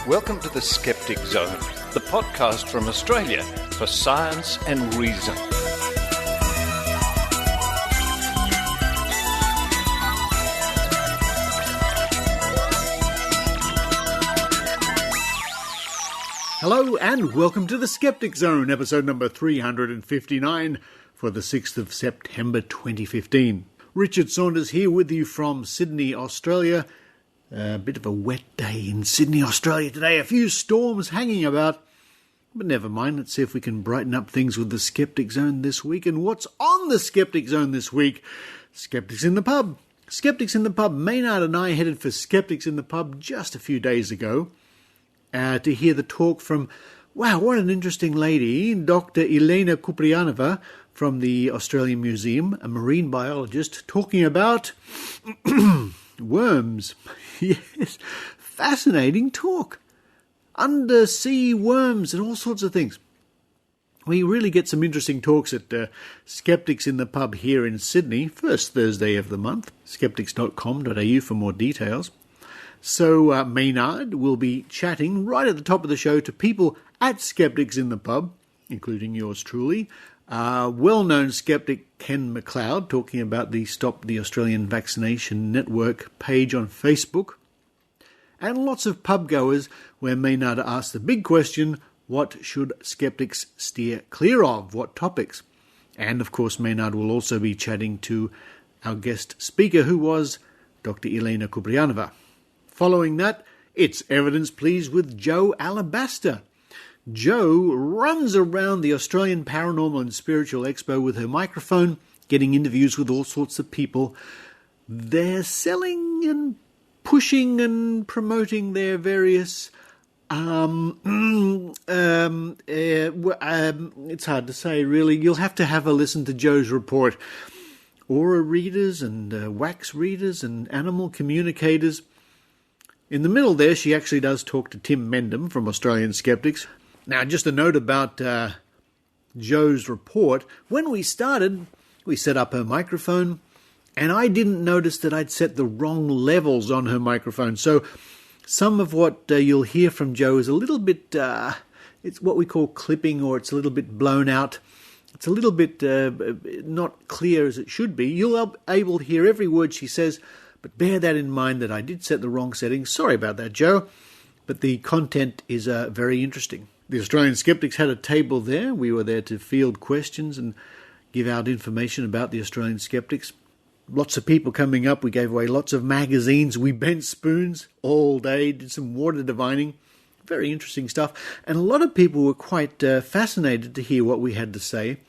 Welcome to the Skeptic Zone, the podcast from Australia for science and reason. Hello and welcome to the Skeptic Zone, episode number 359 for the 6th of September 2015. Richard Saunders here with you from Sydney, Australia. A bit of a wet day in Sydney, Australia today. A few storms hanging about. But never mind, let's see if we can brighten up things with the Skeptic Zone this week. And what's on the Skeptic Zone this week? Skeptics in the pub. Skeptics in the pub. Maynard and I headed for Skeptics in the pub just a few days ago to hear the talk from, wow, what an interesting lady, Dr. Elena Kupriyanova from the Australian Museum, a marine biologist, talking about worms. Yes, fascinating talk. Undersea worms and all sorts of things. We really get some interesting talks at Skeptics in the Pub here in Sydney, first Thursday of the month, skeptics.com.au for more details. So Maynard will be chatting right at the top of the show to people at Skeptics in the Pub, including yours truly. Well-known skeptic Ken McLeod talking about the Stop the Australian Vaccination Network page on Facebook. And lots of pub goers where Maynard asks the big question, what should skeptics steer clear of? What topics? And of course Maynard will also be chatting to our guest speaker who was Dr. Elena Kupriyanova. Following that, it's Evidence Please with Jo Alabaster. Jo runs around the Australian Paranormal and Spiritual Expo with her microphone, getting interviews with all sorts of people. They're selling and pushing and promoting their various, it's hard to say really. You'll have to have a listen to Jo's report. Aura readers and wax readers and animal communicators. In the middle there, she actually does talk to Tim Mendham from Australian Skeptics. Now, just a note about Jo's report. When we started, we set up her microphone, and I didn't notice that I'd set the wrong levels on her microphone. So some of what you'll hear from Jo is a little bit, it's what we call clipping, or it's a little bit blown out. It's a little bit not clear as it should be. You'll be able to hear every word she says, but bear that in mind that I did set the wrong settings. Sorry about that, Jo, but the content is very interesting. The Australian Skeptics had a table there. We were there to field questions and give out information about the Australian Skeptics. Lots of people coming up. We gave away lots of magazines. We bent spoons all day, did some water divining. Very interesting stuff. And a lot of people were quite fascinated to hear what we had to say.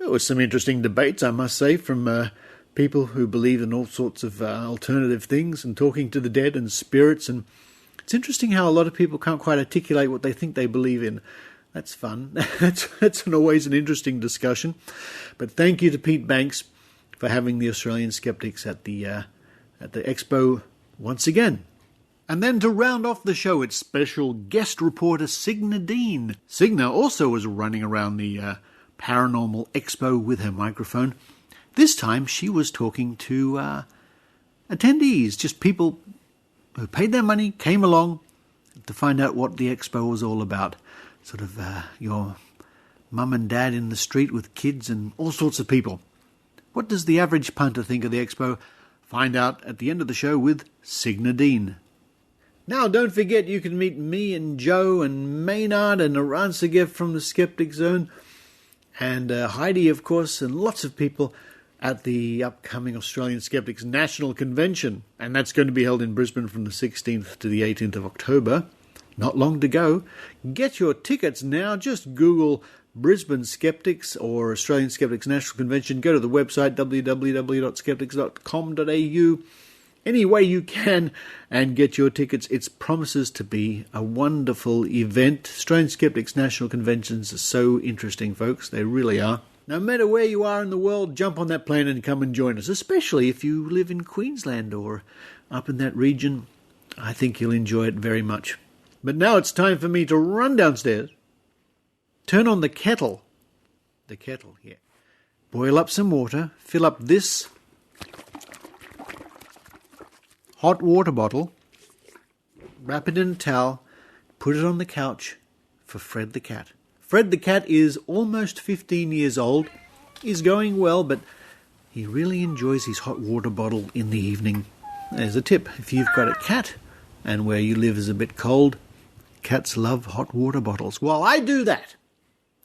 There were some interesting debates, I must say, from people who believe in all sorts of alternative things and talking to the dead and spirits. And it's interesting how a lot of people can't quite articulate what they think they believe in. That's fun. That's always an interesting discussion. But thank you to Pete Banks for having the Australian Skeptics at the expo once again. And then to round off the show, it's special guest reporter Signe Dean. Signe also was running around the Paranormal Expo with her microphone. This time she was talking to attendees, just people who paid their money, came along to find out what the expo was all about. Sort of your mum and dad in the street with kids and all sorts of people. What does the average punter think of the expo? Find out at the end of the show with Signe Dean. Now, don't forget you can meet me and Jo and Maynard and Aransagev from the Skeptic Zone and Heidi, of course, and lots of people at the upcoming Australian Skeptics National Convention. And that's going to be held in Brisbane from the 16th to the 18th of October. Not long to go. Get your tickets now. Just Google Brisbane Skeptics or Australian Skeptics National Convention. Go to the website www.skeptics.com.au. Any way you can and get your tickets. It promises to be a wonderful event. Australian Skeptics National Conventions are so interesting, folks. They really are. No matter where you are in the world, jump on that plane and come and join us, especially if you live in Queensland or up in that region. I think you'll enjoy it very much. But now it's time for me to run downstairs, turn on the kettle, boil up some water, fill up this hot water bottle wrap it in a towel, put it on the couch for Fred the cat. Fred the cat is almost 15 years old. He's going well, but he really enjoys his hot water bottle in the evening. There's a tip. If you've got a cat and where you live is a bit cold, cats love hot water bottles. While I do that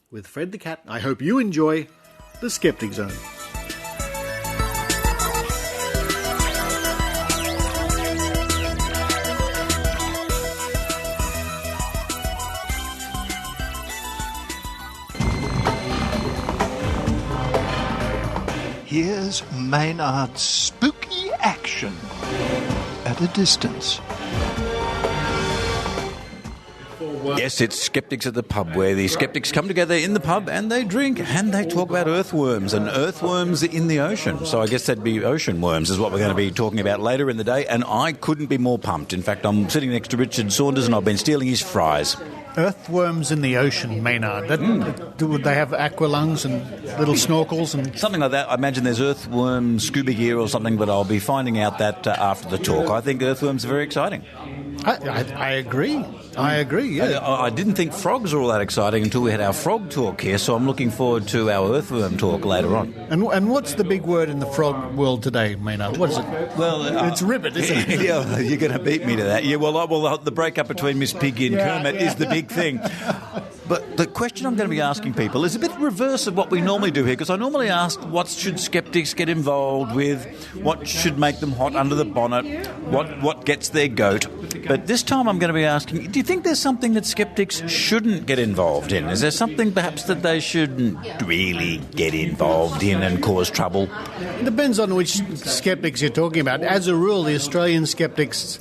with Fred the cat, I hope you enjoy the Skeptic Zone. Here's Maynard's spooky action at a distance. Yes, it's Skeptics at the pub, where the skeptics come together in the pub and they drink and they talk about earthworms and earthworms in the ocean. So I guess that'd be ocean worms is what we're going to be talking about later in the day, and I couldn't be more pumped. In fact, I'm sitting next to Richard Saunders and I've been stealing his fries. Earthworms in the ocean, Maynard. Would they have aqualungs and little snorkels? And something like that. I imagine there's earthworm scuba gear or something, but I'll be finding out that after the talk. I think earthworms are very exciting. I agree. I agree, yeah. I didn't think frogs were all that exciting until we had our frog talk here, so I'm looking forward to our earthworm talk later on. And what's the big word in the frog world today, Maynard? What is it? Well, it's ribbit, isn't it? Yeah, you're going to beat me to that. Yeah, well, the breakup between Miss Piggy and Kermit is the big thing. But the question I'm going to be asking people is a bit reverse of what we normally do here, because I normally ask what should skeptics get involved with, what should make them hot under the bonnet, what gets their goat. But this time I'm going to be asking, do you think there's something that skeptics shouldn't get involved in? Is there something perhaps that they shouldn't really get involved in and cause trouble? It depends on which skeptics you're talking about. As a rule, the Australian skeptics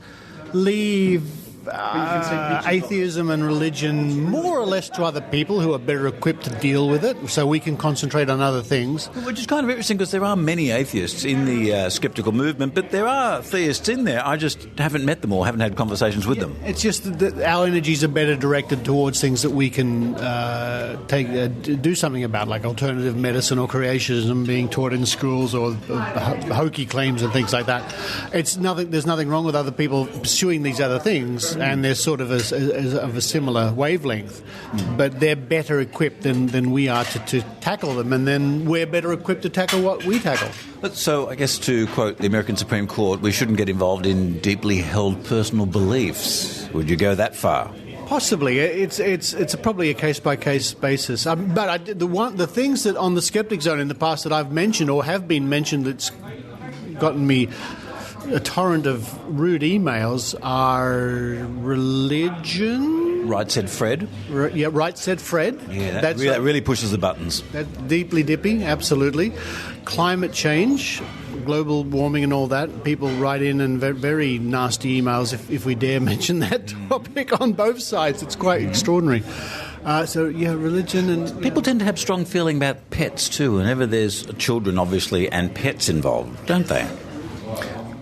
leave atheism and religion more or less to other people who are better equipped to deal with it, so we can concentrate on other things. Which is kind of interesting, because there are many atheists in the skeptical movement, but there are theists in there. I just haven't met them or haven't had conversations with them. It's just that our energies are better directed towards things that we can do something about, like alternative medicine or creationism being taught in schools, or hokey claims and things like that. There's nothing wrong with other people pursuing these other things, and they're sort of of a similar wavelength, but they're better equipped than we are to tackle them, and then we're better equipped to tackle what we tackle. So I guess, to quote the American Supreme Court, we shouldn't get involved in deeply held personal beliefs. Would you go that far? Possibly. It's probably a case-by-case basis. But the things that on the Skeptic Zone in the past that I've mentioned or have been mentioned that's gotten me a torrent of rude emails are religion. Right said Fred. Right said Fred. Yeah, that really pushes the buttons. That's deeply dipping, absolutely. Climate change, global warming and all that. People write in and very nasty emails if we dare mention that topic on both sides. It's quite extraordinary. Religion and... People tend to have strong feeling about pets too, whenever there's children, obviously, and pets involved, don't they?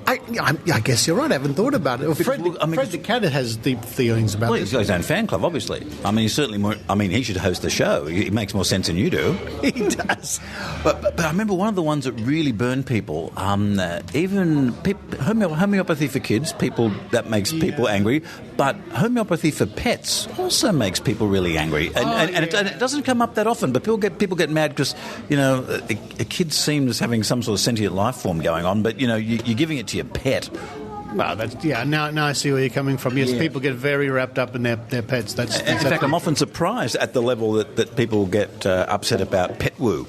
I guess you're right. I haven't thought about it. Fred the cat has deep feelings about it. He's got his own fan club, obviously. I mean, he's certainly more... I mean, he should host the show. It makes more sense than you do. He does. But I remember one of the ones that really burned people, even homeopathy for kids, that makes people angry, but homeopathy for pets also makes people really angry. And it doesn't come up that often, but people get mad because, a kid seems having some sort of sentient life form going on, but, you're giving it to your pet. Well, now I see where you're coming from. Yes, people get very wrapped up in their pets. In fact, I'm often surprised at the level that people get upset about pet woo.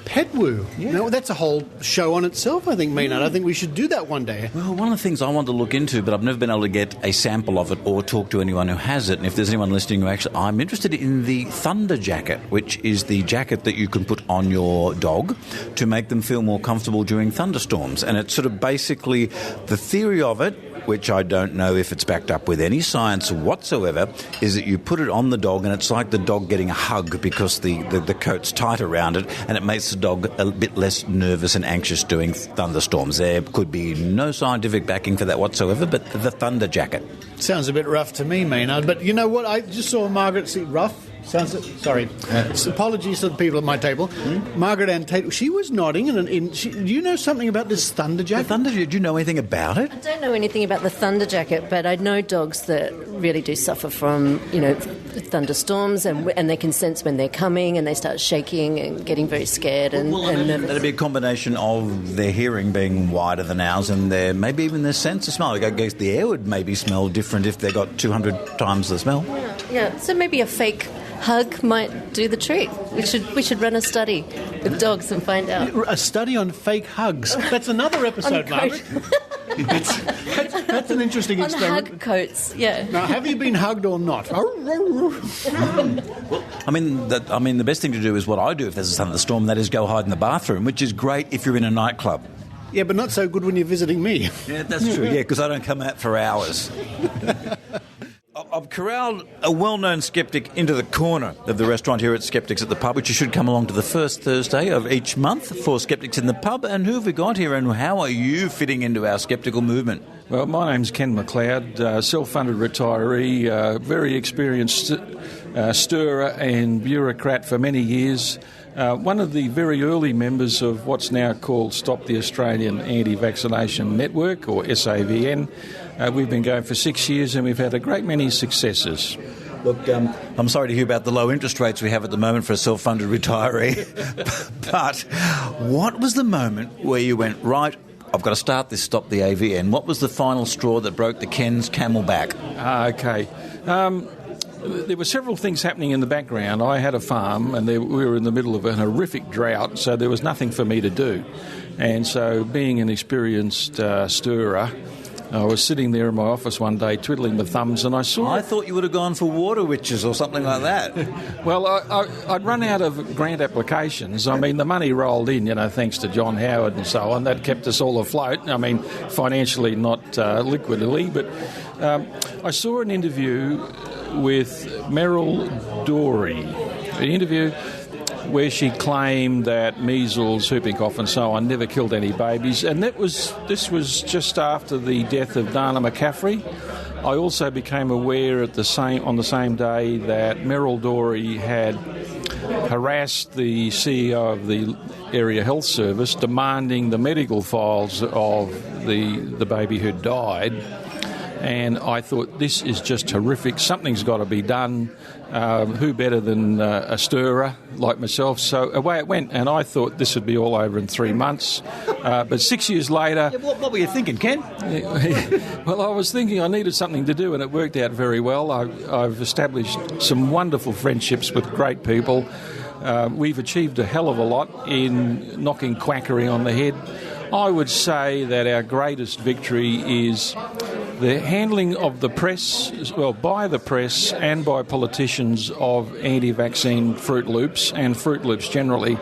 Pet woo? Yeah. No, that's a whole show on itself, I think, Maynard. I think we should do that one day. Well, one of the things I want to look into, but I've never been able to get a sample of it or talk to anyone who has it, and if there's anyone listening who actually... I'm interested in the thunder jacket, which is the jacket that you can put on your dog to make them feel more comfortable during thunderstorms. And it's sort of basically the theory of it, which I don't know if it's backed up with any science whatsoever, is that you put it on the dog and it's like the dog getting a hug because the coat's tight around it, and it makes the dog a bit less nervous and anxious during thunderstorms. There could be no scientific backing for that whatsoever, but the thunder jacket. Sounds a bit rough to me, Maynard. But you know what? I just saw Margaret see rough. Sorry. Apologies to the people at my table. Margaret Ann Tate, she was nodding. Do you know something about this thunder jacket? Do you know anything about it? I don't know anything about the thunder jacket, but I know dogs that really do suffer from, thunderstorms, and they can sense when they're coming, and they start shaking and getting very scared and nervous. That'd be a combination of their hearing being wider than ours, and maybe even their sense of smell. I guess the air would maybe smell different if they got 200 times the smell. Yeah. So maybe a fake hug might do the trick. We should run a study with dogs and find out. A study on fake hugs. That's another episode, Margaret. That's an interesting experiment. On hug coats, yeah. Now, have you been hugged or not? The best thing to do is what I do if there's a thunderstorm, that is go hide in the bathroom, which is great if you're in a nightclub. Yeah, but not so good when you're visiting me. Yeah, that's true, because I don't come out for hours. I've corralled a well-known skeptic into the corner of the restaurant here at Skeptics at the Pub, which you should come along to the first Thursday of each month for Skeptics in the Pub. And who have we got here, and how are you fitting into our skeptical movement? Well, my name's Ken McLeod, self-funded retiree, very experienced stirrer and bureaucrat for many years. One of the very early members of what's now called Stop the Australian Anti-Vaccination Network, or SAVN. We've been going for 6 years and we've had a great many successes. Look, I'm sorry to hear about the low interest rates we have at the moment for a self-funded retiree, but what was the moment where you went, right, I've got to start this Stop the AVN? What was the final straw that broke the Ken's camel back? Okay. There were several things happening in the background. I had a farm and we were in the middle of a horrific drought, so there was nothing for me to do. And so being an experienced stirrer, I was sitting there in my office one day twiddling my thumbs and I saw... I thought you would have gone for water witches or something like that. Well, I'd run out of grant applications. I mean, the money rolled in, thanks to John Howard and so on. That kept us all afloat. I mean, financially, not liquidly. But I saw an interview with Meryl Dorey, an interview where she claimed that measles, whooping cough and so on never killed any babies, and this was just after the death of Dana McCaffrey. I also became aware on the same day that Meryl Dorey had harassed the CEO of the Area Health Service demanding the medical files of the baby who died. And I thought, this is just horrific. Something's got to be done. Who better than a stirrer like myself? So away it went, and I thought this would be all over in 3 months. But 6 years later... Yeah, what were you thinking, Ken? Well, I was thinking I needed something to do, and it worked out very well. I've established some wonderful friendships with great people. We've achieved a hell of a lot in knocking quackery on the head. I would say that our greatest victory is the handling of the press, by the press and by politicians, of anti-vaccine Fruit Loops and Fruit Loops generally.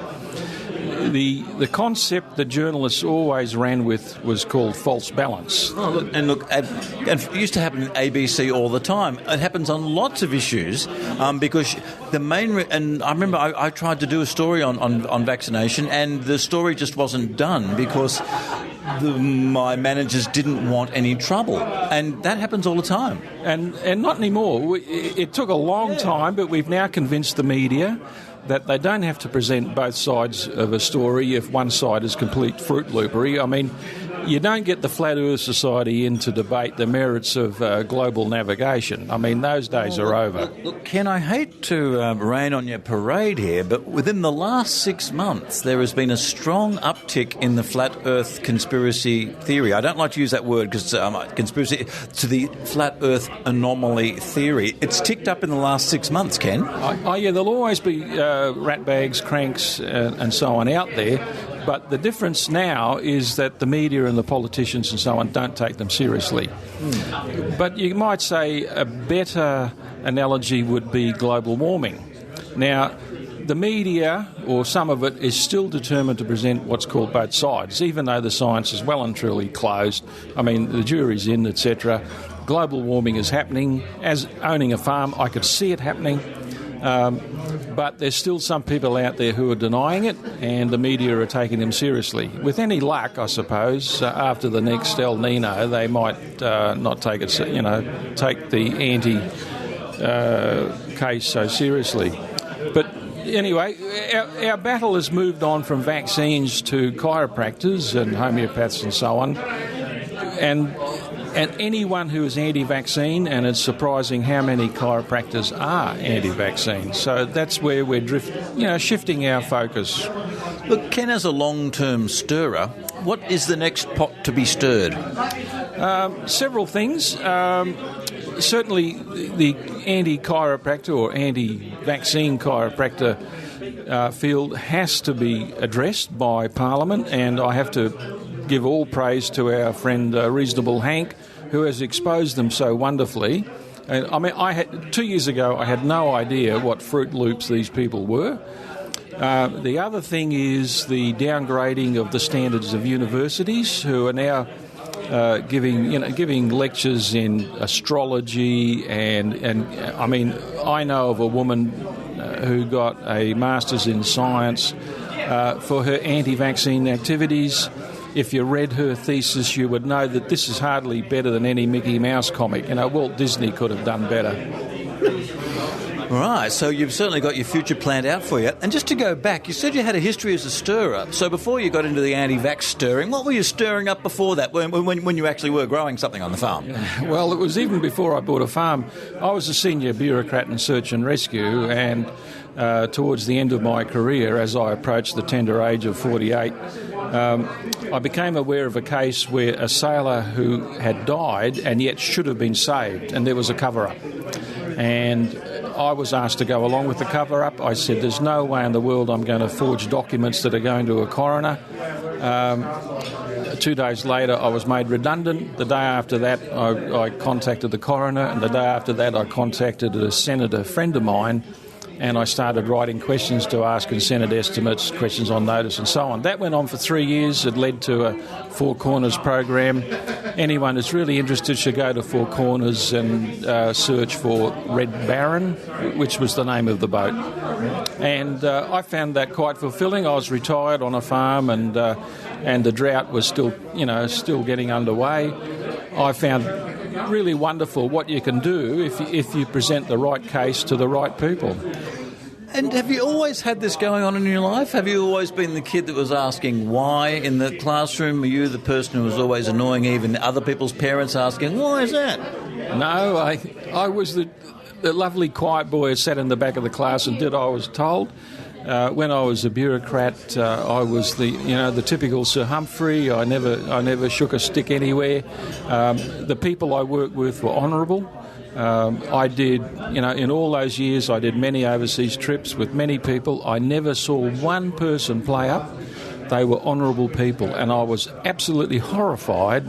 The concept that journalists always ran with was called false balance. And it used to happen in ABC all the time. It happens on lots of issues because the main... and I remember I tried to do a story on vaccination, and the story just wasn't done because my managers didn't want any trouble. And that happens all the time. And not anymore. It took a long time, but we've now convinced the media that they don't have to present both sides of a story if one side is complete Fruit Loopery. I mean, you don't get the Flat Earth Society in to debate the merits of global navigation. I mean, those days are over. Look, Ken, I hate to rain on your parade here, but within the last 6 months, there has been a strong uptick in the Flat Earth conspiracy theory. I don't like to use that word because conspiracy to the Flat Earth anomaly theory. It's ticked up in the last 6 months, Ken. Yeah, there'll always be ratbags, cranks, and so on out there. But the difference now is that the media and the politicians and so on don't take them seriously. But you might say a better analogy would be global warming. Now, the media, or some of it, is still determined to present what's called both sides, even though the science is well and truly closed. I mean, the jury's in, etc. Global warming is happening. As owning a farm, I could see it happening. But there's still some people out there who are denying it, and the media are taking them seriously. With any luck, I suppose, after the next El Nino, they might not take it, take the case so seriously. But anyway, our battle has moved on from vaccines to chiropractors and homeopaths and so on. And anyone who is anti-vaccine, and it's surprising how many chiropractors are anti-vaccine. So that's where we're shifting our focus. Look, Ken, as a long-term stirrer, what is the next pot to be stirred? Several things. Certainly the anti-chiropractor or anti-vaccine chiropractor field has to be addressed by Parliament, and I have to give all praise to our friend Reasonable Hank, who has exposed them so wonderfully. And I mean, 2 years ago, I had no idea what Fruit Loops these people were. The other thing is the downgrading of the standards of universities, who are now giving lectures in astrology and I mean, I know of a woman who got a master's in science for her anti-vaccine activities. If you read her thesis, you would know that this is hardly better than any Mickey Mouse comic. Walt Disney could have done better. Right, so you've certainly got your future planned out for you. And just to go back, you said you had a history as a stirrer. So before you got into the anti-vax stirring, what were you stirring up before that, when you actually were growing something on the farm? Well, it was even before I bought a farm. I was a senior bureaucrat in search and rescue, and towards the end of my career, as I approached the tender age of 48, I became aware of a case where a sailor who had died and yet should have been saved, and there was a cover-up. And I was asked to go along with the cover-up. I said, there's no way in the world I'm going to forge documents that are going to a coroner. 2 days later, I was made redundant. The day after that, I contacted the coroner, and the day after that, I contacted a senator friend of mine, and I started writing questions to ask in Senate estimates, questions on notice and so on. That went on for 3 years. It led to a Four Corners program. Anyone who's really interested should go to Four Corners and search for Red Baron, which was the name of the boat. And I found that quite fulfilling. I was retired on a farm, and the drought was still getting underway. I found really wonderful what you can do if you present the right case to the right people. And have you always had this going on in your life? Have you always been the kid that was asking why in the classroom? Were you the person who was always annoying even other people's parents, asking, why is that? No, I was the lovely quiet boy who sat in the back of the class and did what I was told. When I was a bureaucrat, I was the typical Sir Humphrey. I never shook a stick anywhere. The people I worked with were honourable. I did, in all those years, I did many overseas trips with many people. I never saw one person play up. They were honourable people, and I was absolutely horrified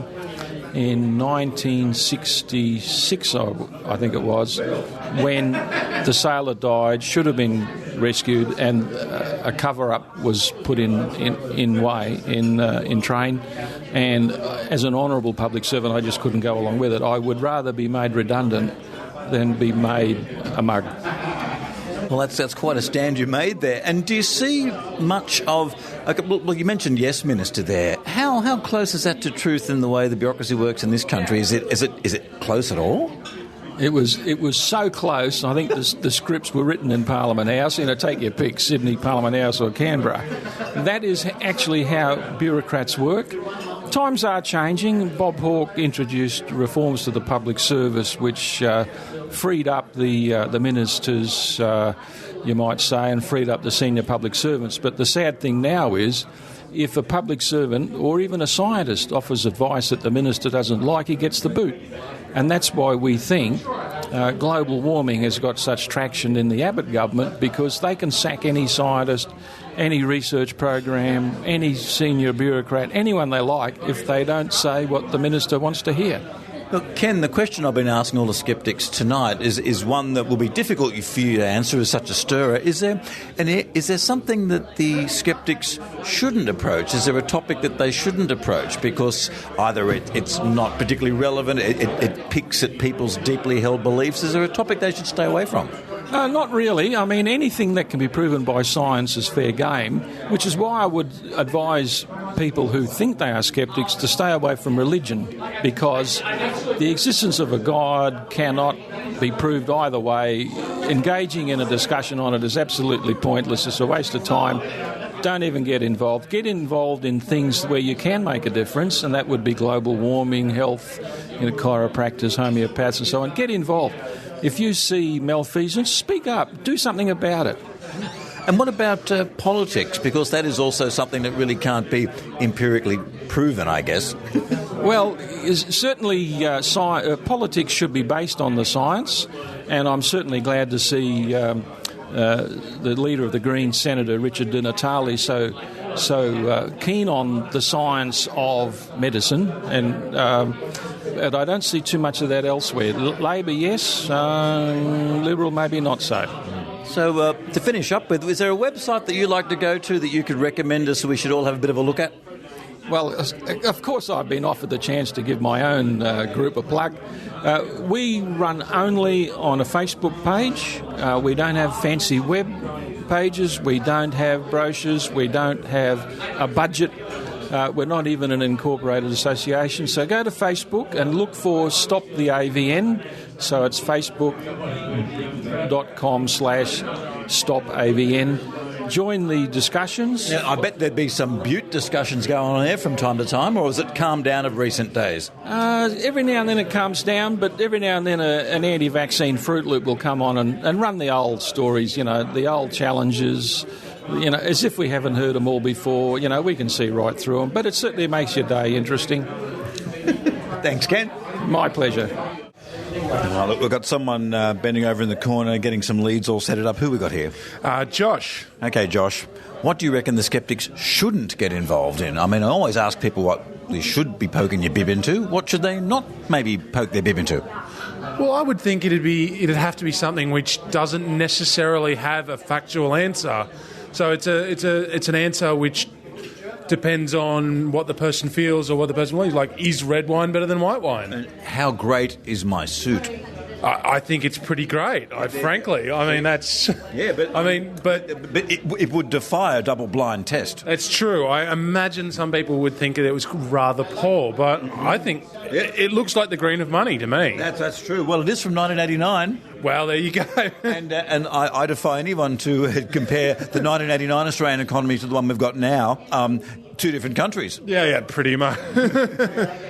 in 1966, I think it was, when the sailor died, should have been rescued, and a cover-up was put in train. And as an honourable public servant, I just couldn't go along with it. I would rather be made redundant than be made a mug. Well, that's quite a stand you made there. And do you see much of... Well, you mentioned Yes Minister there. How close is that to truth in the way the bureaucracy works in this country? Is it close at all? It was so close. I think the scripts were written in Parliament House. Take your pick, Sydney, Parliament House or Canberra. That is actually how bureaucrats work. Times are changing. Bob Hawke introduced reforms to the public service which freed up the ministers, you might say, and freed up the senior public servants. But the sad thing now is, if a public servant or even a scientist offers advice that the minister doesn't like, he gets the boot. And that's why we think global warming has got such traction in the Abbott government, because they can sack any scientist, any research program, any senior bureaucrat, anyone they like, if they don't say what the minister wants to hear. Look, Ken, the question I've been asking all the skeptics tonight is one that will be difficult for you to answer as such a stirrer. Is there something that the skeptics shouldn't approach? Is there a topic that they shouldn't approach because either it's not particularly relevant, it picks at people's deeply held beliefs? Is there a topic they should stay away from? Not really. I mean, anything that can be proven by science is fair game, which is why I would advise people who think they are skeptics to stay away from religion, because the existence of a God cannot be proved either way. Engaging in a discussion on it is absolutely pointless. It's a waste of time. Don't even get involved. Get involved in things where you can make a difference, and that would be global warming, health, chiropractors, homeopaths and so on. Get involved. If you see malfeasance, speak up. Do something about it. And what about politics? Because that is also something that really can't be empirically proven, I guess. Well, certainly politics should be based on the science, and I'm certainly glad to see the leader of the Greens, Senator Richard Di Natale, so keen on the science of medicine, and I don't see too much of that elsewhere. Labor, yes. Liberal, maybe not so. So to finish up with, is there a website that you like to go to that you could recommend us so we should all have a bit of a look at? Well, of course I've been offered the chance to give my own group a plug. We run only on a Facebook page. We don't have fancy web pages. We don't have brochures. We don't have a budget. We're not even an incorporated association. So go to Facebook and look for Stop the AVN. So it's facebook.com/stopavn. Join the discussions. Now, I bet there'd be some Butte discussions going on there from time to time, or has it calmed down of recent days? Every now and then it calms down, but every now and then an anti-vaccine Fruit Loop will come on and run the old stories, the old challenges, as if we haven't heard them all before. We can see right through them, but it certainly makes your day interesting. Thanks, Ken. My pleasure. Well, look, we've got someone bending over in the corner, getting some leads all set it up. Who we got here? Josh. Okay, Josh. What do you reckon the skeptics shouldn't get involved in? I mean, I always ask people what they should be poking your bib into. What should they not maybe poke their bib into? Well, I would think it'd have to be something which doesn't necessarily have a factual answer. So it's an answer which depends on what the person feels or what the person believes. Like, is red wine better than white wine? And how great is my suit? I think it's pretty great. Frankly, I mean that's. Yeah, but it would defy a double-blind test. It's true. I imagine some people would think it was rather poor, but I think it looks like the green of money to me. That's true. Well, it is from 1989. Well, there you go. and I defy anyone to compare the 1989 Australian economy to the one we've got now. Two different countries. Yeah, pretty much.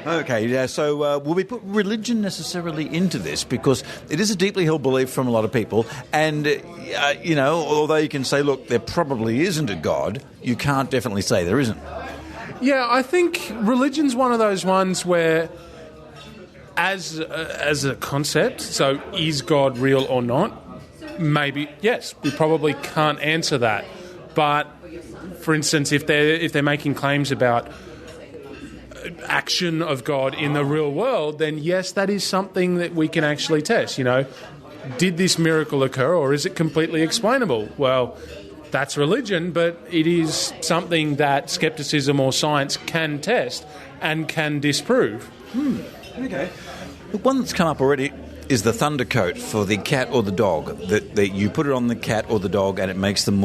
Okay, yeah, so will we put religion necessarily into this? Because it is a deeply held belief from a lot of people, and, although you can say, look, there probably isn't a God, you can't definitely say there isn't. Yeah, I think religion's one of those ones where, as a concept, so is God real or not? Maybe, yes, we probably can't answer that. But for instance, if they're making claims about action of God in the real world, then yes, that is something that we can actually test. Did this miracle occur, or is it completely explainable? Well, that's religion, but it is something that skepticism or science can test and can disprove. Okay. The one that's come up already is the thunder coat for the cat or the dog. That you put it on the cat or the dog and it makes them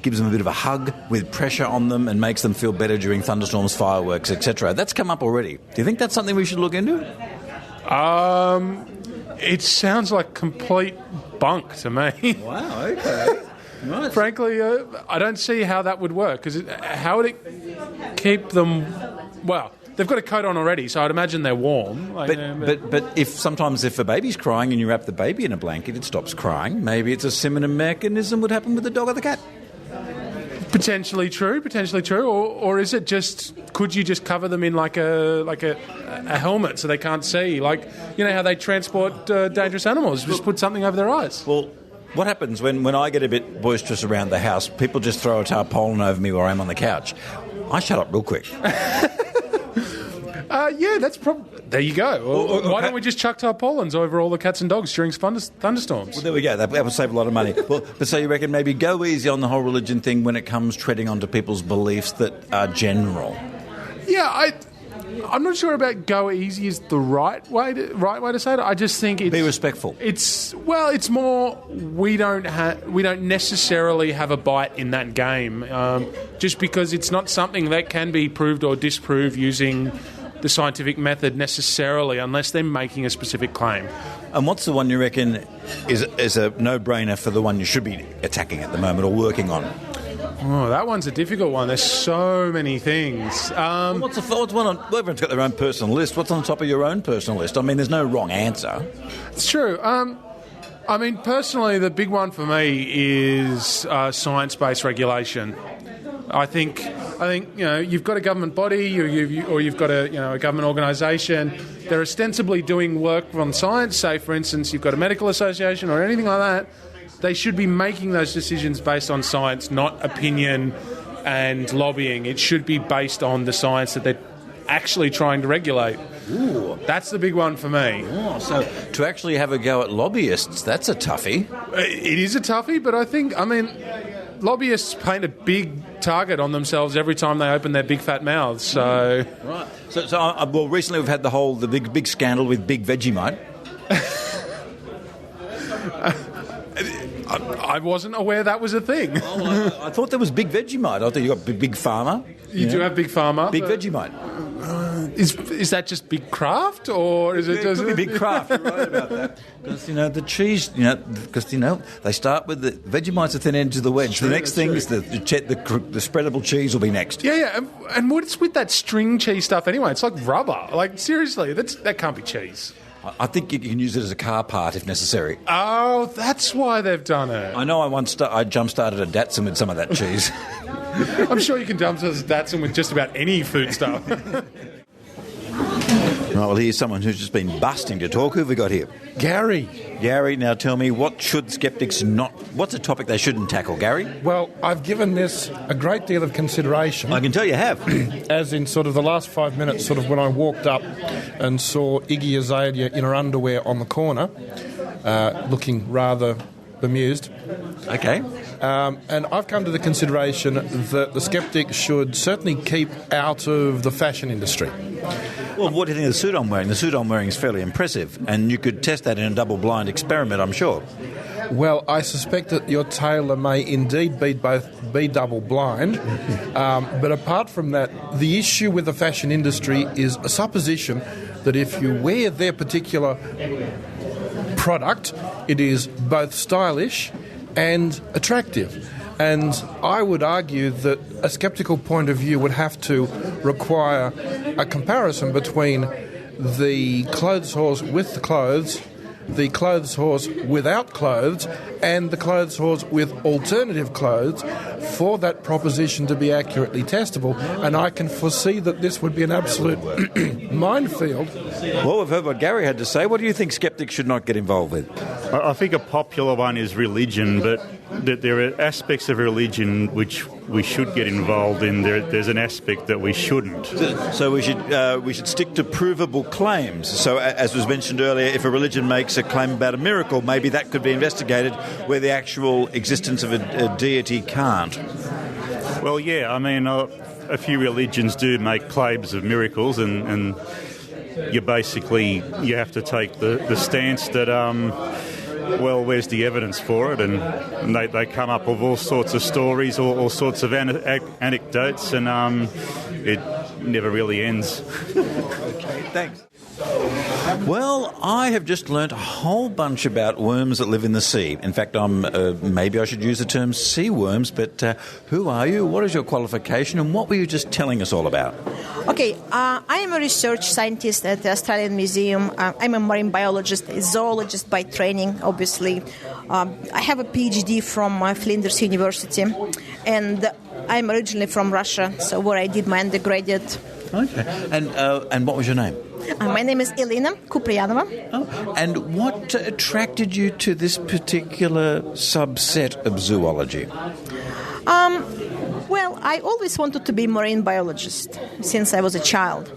gives them a bit of a hug with pressure on them and makes them feel better during thunderstorms, fireworks, etc. That's come up already. Do you think that's something we should look into? It sounds like complete bunk to me. Wow, okay. Right. Frankly, I don't see how that would work, because how would it keep them... Well, they've got a coat on already, so I'd imagine they're warm. But if a baby's crying and you wrap the baby in a blanket, it stops crying. Maybe it's a similar mechanism would happen with the dog or the cat. Potentially true, or is it just? Could you just cover them in like a helmet so they can't see? Like, how they transport dangerous animals? Just put something over their eyes. Well, what happens when I get a bit boisterous around the house? People just throw a tarpaulin over me while I'm on the couch. I shut up real quick. Yeah, that's there you go. Why don't we just chuck tarpaulins over all the cats and dogs during thunderstorms? Well, there we go. That would save a lot of money. Well, but so you reckon maybe go easy on the whole religion thing when it comes treading onto people's beliefs that are general? Yeah, I'm not sure about go easy is the right way to say it. I just think it's... Be respectful. It's more we don't necessarily have a bite in that game, just because it's not something that can be proved or disproved using the scientific method necessarily, unless they're making a specific claim. And what's the one you reckon is a no-brainer for the one you should be attacking at the moment or working on? Oh, that one's a difficult one. There's so many things. What's one on... Well, everyone's got their own personal list. What's on top of your own personal list? I mean, there's no wrong answer. It's true. I mean, personally, the big one for me is science-based regulation. I think you've got a government body, or you've got a government organisation. They're ostensibly doing work on science. Say, for instance, you've got a medical association or anything like that. They should be making those decisions based on science, not opinion and lobbying. It should be based on the science that they're actually trying to regulate. Ooh. That's the big one for me. Oh, so to actually have a go at lobbyists, that's a toughie. It is a toughie, but I think, lobbyists paint a big target on themselves every time they open their big fat mouths. So, right. So recently we've had the big scandal with Big Vegemite. I wasn't aware that was a thing. I thought there was Big Vegemite. I thought you got Big Pharma. You do have Big Pharma. Big Vegemite. Is that just Big Craft, or is it just... It could be Big Craft, you're right about that. Because, the cheese, they start with the Vegemite's the thin end to the wedge. The next thing is the spreadable cheese will be next. Yeah, and what's with that string cheese stuff anyway? It's like rubber. Like, seriously, that can't be cheese. I think you can use it as a car part if necessary. Oh, that's why they've done it. I know I jump-started a Datsun with some of that cheese. I'm sure you can jump-start a Datsun with just about any food stuff. Right, well, here's someone who's just been busting to talk. Who have we got here? Gary. Gary, now tell me, what's a topic they shouldn't tackle, Gary? Well, I've given this a great deal of consideration. I can tell you have. As in sort of the last 5 minutes, sort of when I walked up and saw Iggy Azalea in her underwear on the corner, looking rather bemused. Okay. And I've come to the consideration that the skeptics should certainly keep out of the fashion industry. Well, what do you think of the suit I'm wearing? The suit I'm wearing is fairly impressive, and you could test that in a double-blind experiment, I'm sure. Well, I suspect that your tailor may indeed be double-blind, but apart from that, the issue with the fashion industry is a supposition that if you wear their particular product, it is both stylish and attractive. And I would argue that a sceptical point of view would have to require a comparison between the clothes horse with the clothes, the clothes horse without clothes, and the clothes horse with alternative clothes for that proposition to be accurately testable. And I can foresee that this would be an absolute minefield. Well, we've heard what Gary had to say. What do you think skeptics should not get involved with? I think a popular one is religion, but there are aspects of religion which we should get involved in. There's an aspect that we shouldn't. So we should stick to provable claims. So, as was mentioned earlier, if a religion makes a claim about a miracle, maybe that could be investigated where the actual existence of a deity can't. Well, yeah, I mean, a few religions do make claims of miracles, and you have to take the stance that, well, where's the evidence for it? And they come up with all sorts of stories, all sorts of anecdotes, and it never really ends. Okay, thanks. Well, I have just learnt a whole bunch about worms that live in the sea. In fact, maybe I should use the term sea worms, but who are you? What is your qualification? And what were you just telling us all about? Okay, I am a research scientist at the Australian Museum. I'm a marine biologist, a zoologist by training, obviously. I have a PhD from Flinders University, and I'm originally from Russia, so where I did my undergraduate. Okay, and what was your name? My name is Elena Kupriyanova. Oh, and what attracted you to this particular subset of zoology? Well, I always wanted to be a marine biologist since I was a child.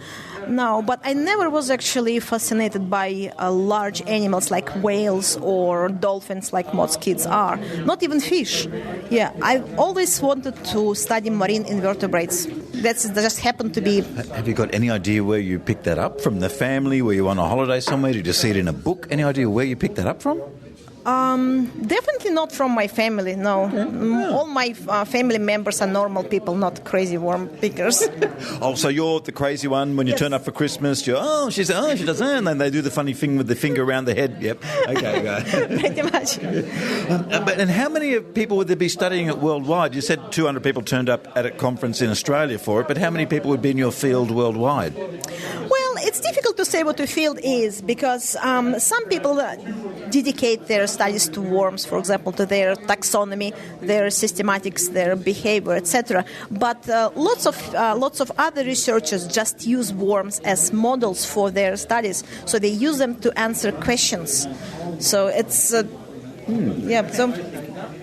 No, but I never was actually fascinated by large animals like whales or dolphins like most kids are. Not even fish. Yeah, I always wanted to study marine invertebrates. That just happened to be... Have you got any idea where you picked that up? From the family? Were you on a holiday somewhere? Did you see it in a book? Any idea where you picked that up from? Definitely not from my family, no. All my family members are normal people, not crazy worm pickers. Oh, so you're the crazy one when you turn up for Christmas, she does that, and then they do the funny thing with the finger around the head. Yep. Okay. Pretty much. And how many people would there be studying it worldwide? You said 200 people turned up at a conference in Australia for it, but how many people would be in your field worldwide? Well, it's difficult to say what the field is because some people dedicate their studies to worms, for example, to their taxonomy, their systematics, their behavior, etc. But lots of other researchers just use worms as models for their studies. So they use them to answer questions. So it's So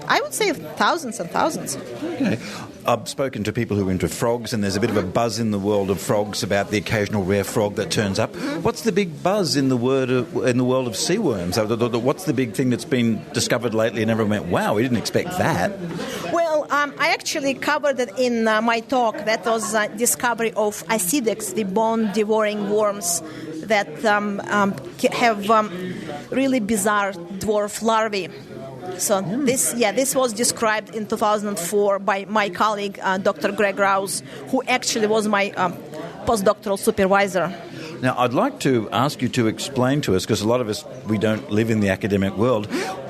I would say thousands and thousands. Okay. I've spoken to people who are into frogs, and there's a bit of a buzz in the world of frogs about the occasional rare frog that turns up. What's the big buzz in the world of sea worms? What's the big thing that's been discovered lately and everyone went, wow, we didn't expect that? Well, I actually covered it in my talk. That was discovery of acidex, the bone-devouring worms that have really bizarre dwarf larvae. So this was described in 2004 by my colleague, Dr. Greg RiAus, who actually was my postdoctoral supervisor. Now, I'd like to ask you to explain to us, because a lot of us, we don't live in the academic world,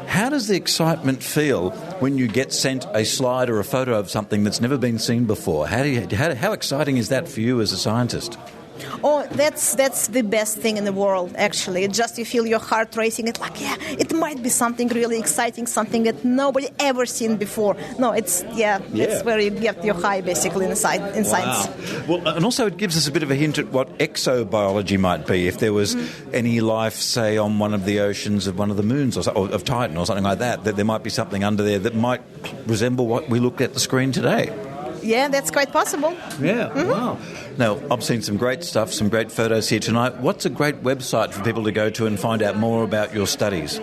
how does the excitement feel when you get sent a slide or a photo of something that's never been seen before? How exciting is that for you as a scientist? Oh, that's the best thing in the world, actually. It's just you feel your heart racing. It's like, it might be something really exciting, something that nobody ever seen before. No, it's where you get your high, basically, in science. Well, and also it gives us a bit of a hint at what exobiology might be. If there was any life, say, on one of the oceans of one of the moons or of Titan or something like that there might be something under there that might resemble what we looked at the screen today. Yeah, that's quite possible. Yeah, wow. Now, I've seen some great stuff, some great photos here tonight. What's a great website for people to go to and find out more about your studies?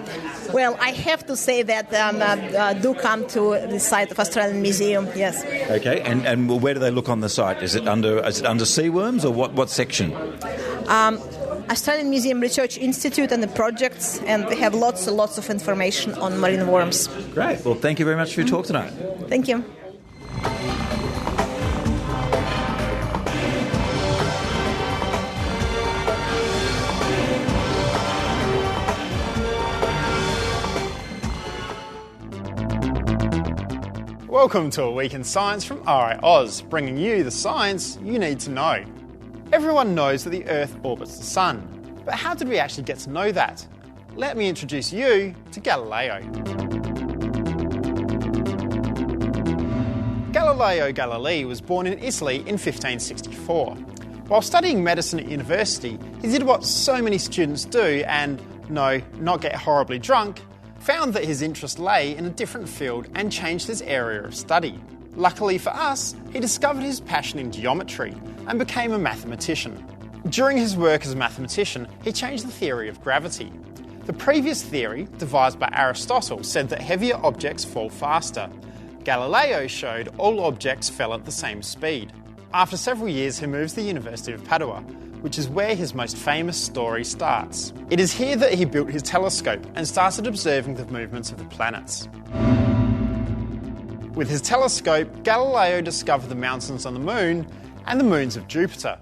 Well, I have to say that do come to the site of Australian Museum, yes. Okay, and where do they look on the site? Is it under sea worms or what section? Australian Museum Research Institute and the projects, and they have lots and lots of information on marine worms. Great. Well, thank you very much for your talk tonight. Thank you. Welcome to A Week in Science from RiAus, bringing you the science you need to know. Everyone knows that the Earth orbits the Sun, but how did we actually get to know that? Let me introduce you to Galileo. Galileo Galilei was born in Italy in 1564. While studying medicine at university, he did what so many students do and, no, not get horribly drunk, found that his interest lay in a different field and changed his area of study. Luckily for us, he discovered his passion in geometry and became a mathematician. During his work as a mathematician, he changed the theory of gravity. The previous theory, devised by Aristotle, said that heavier objects fall faster. Galileo showed all objects fell at the same speed. After several years, he moves to the University of Padua, which is where his most famous story starts. It is here that he built his telescope and started observing the movements of the planets. With his telescope, Galileo discovered the mountains on the Moon and the moons of Jupiter.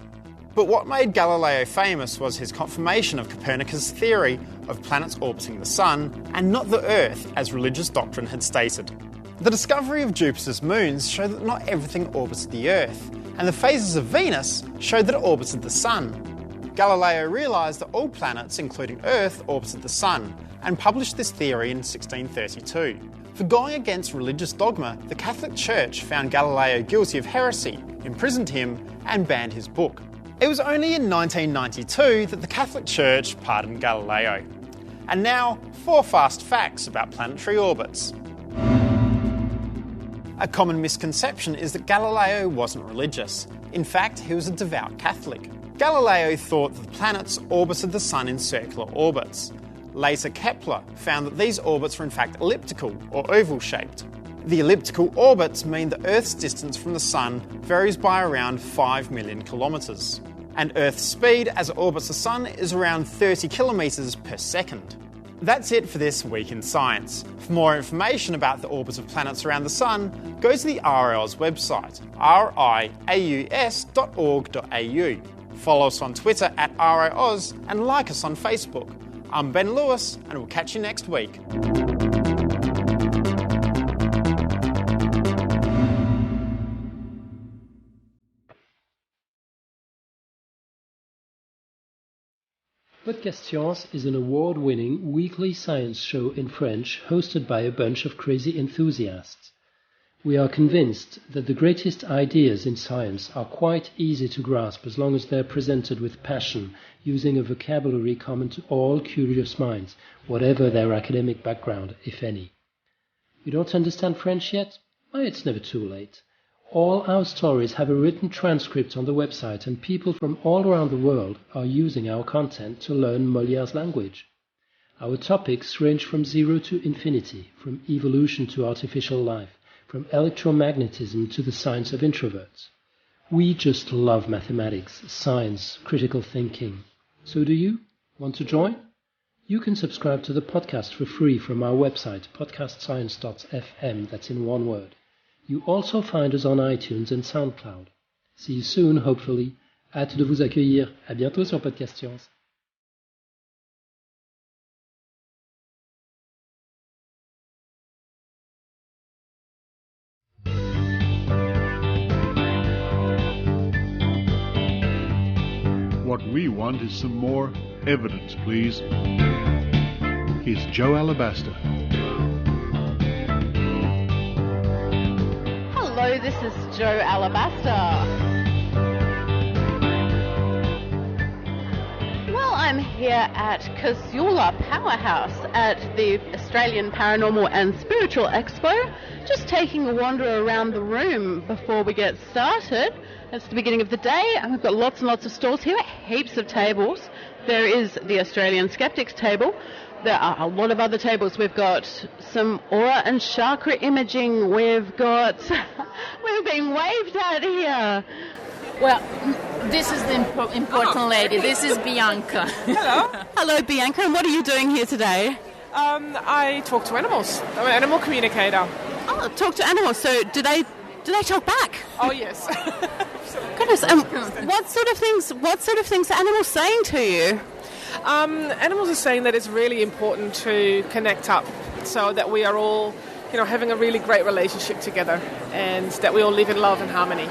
But what made Galileo famous was his confirmation of Copernicus' theory of planets orbiting the Sun and not the Earth, as religious doctrine had stated. The discovery of Jupiter's moons showed that not everything orbited the Earth, and the phases of Venus showed that it orbited the Sun. Galileo realised that all planets, including Earth, orbited the Sun, and published this theory in 1632. For going against religious dogma, the Catholic Church found Galileo guilty of heresy, imprisoned him, and banned his book. It was only in 1992 that the Catholic Church pardoned Galileo. And now, 4 fast facts about planetary orbits. A common misconception is that Galileo wasn't religious. In fact, he was a devout Catholic. Galileo thought that the planets orbited the Sun in circular orbits. Later, Kepler found that these orbits were in fact elliptical or oval-shaped. The elliptical orbits mean that Earth's distance from the Sun varies by around 5 million kilometres. And Earth's speed as it orbits the Sun is around 30 kilometres per second. That's it for this Week in Science. For more information about the orbits of planets around the Sun, go to the RiAus website, riaus.org.au. Follow us on Twitter at RiAus and like us on Facebook. I'm Ben Lewis, and we'll catch you next week. Podcast Science is an award-winning weekly science show in French hosted by a bunch of crazy enthusiasts. We are convinced that the greatest ideas in science are quite easy to grasp as long as they are presented with passion, using a vocabulary common to all curious minds, whatever their academic background, if any. You don't understand French yet? Why, it's never too late. All our stories have a written transcript on the website, and people from all around the world are using our content to learn Molière's language. Our topics range from 0 to infinity, from evolution to artificial life, from electromagnetism to the science of introverts. We just love mathematics, science, critical thinking. So do you? Want to join? You can subscribe to the podcast for free from our website, podcastscience.fm, that's in one word. You also find us on iTunes and SoundCloud. See you soon, hopefully. Hâte de vous accueillir. À bientôt sur Podcast Science. What we want is some more evidence, please. Here's Jo Alabaster. Hello, this is Jo Alabaster. Well, I'm here at Casula Powerhouse at the Australian Paranormal and Spiritual Expo, just taking a wander around the room before we get started. It's the beginning of the day, and we've got lots and lots of stalls here, heaps of tables. There is the Australian Skeptics table. There are a lot of other tables. We've got some aura and chakra imaging. We've got... we're being waved at here. Well, this is the important lady. This is Bianca. Hello. Hello, Bianca. And what are you doing here today? I talk to animals. I'm an animal communicator. Oh, talk to animals. So do they talk back? Oh, yes. Goodness. What sort of things are animals saying to you? Animals are saying that it's really important to connect up so that we are all, having a really great relationship together and that we all live in love and harmony.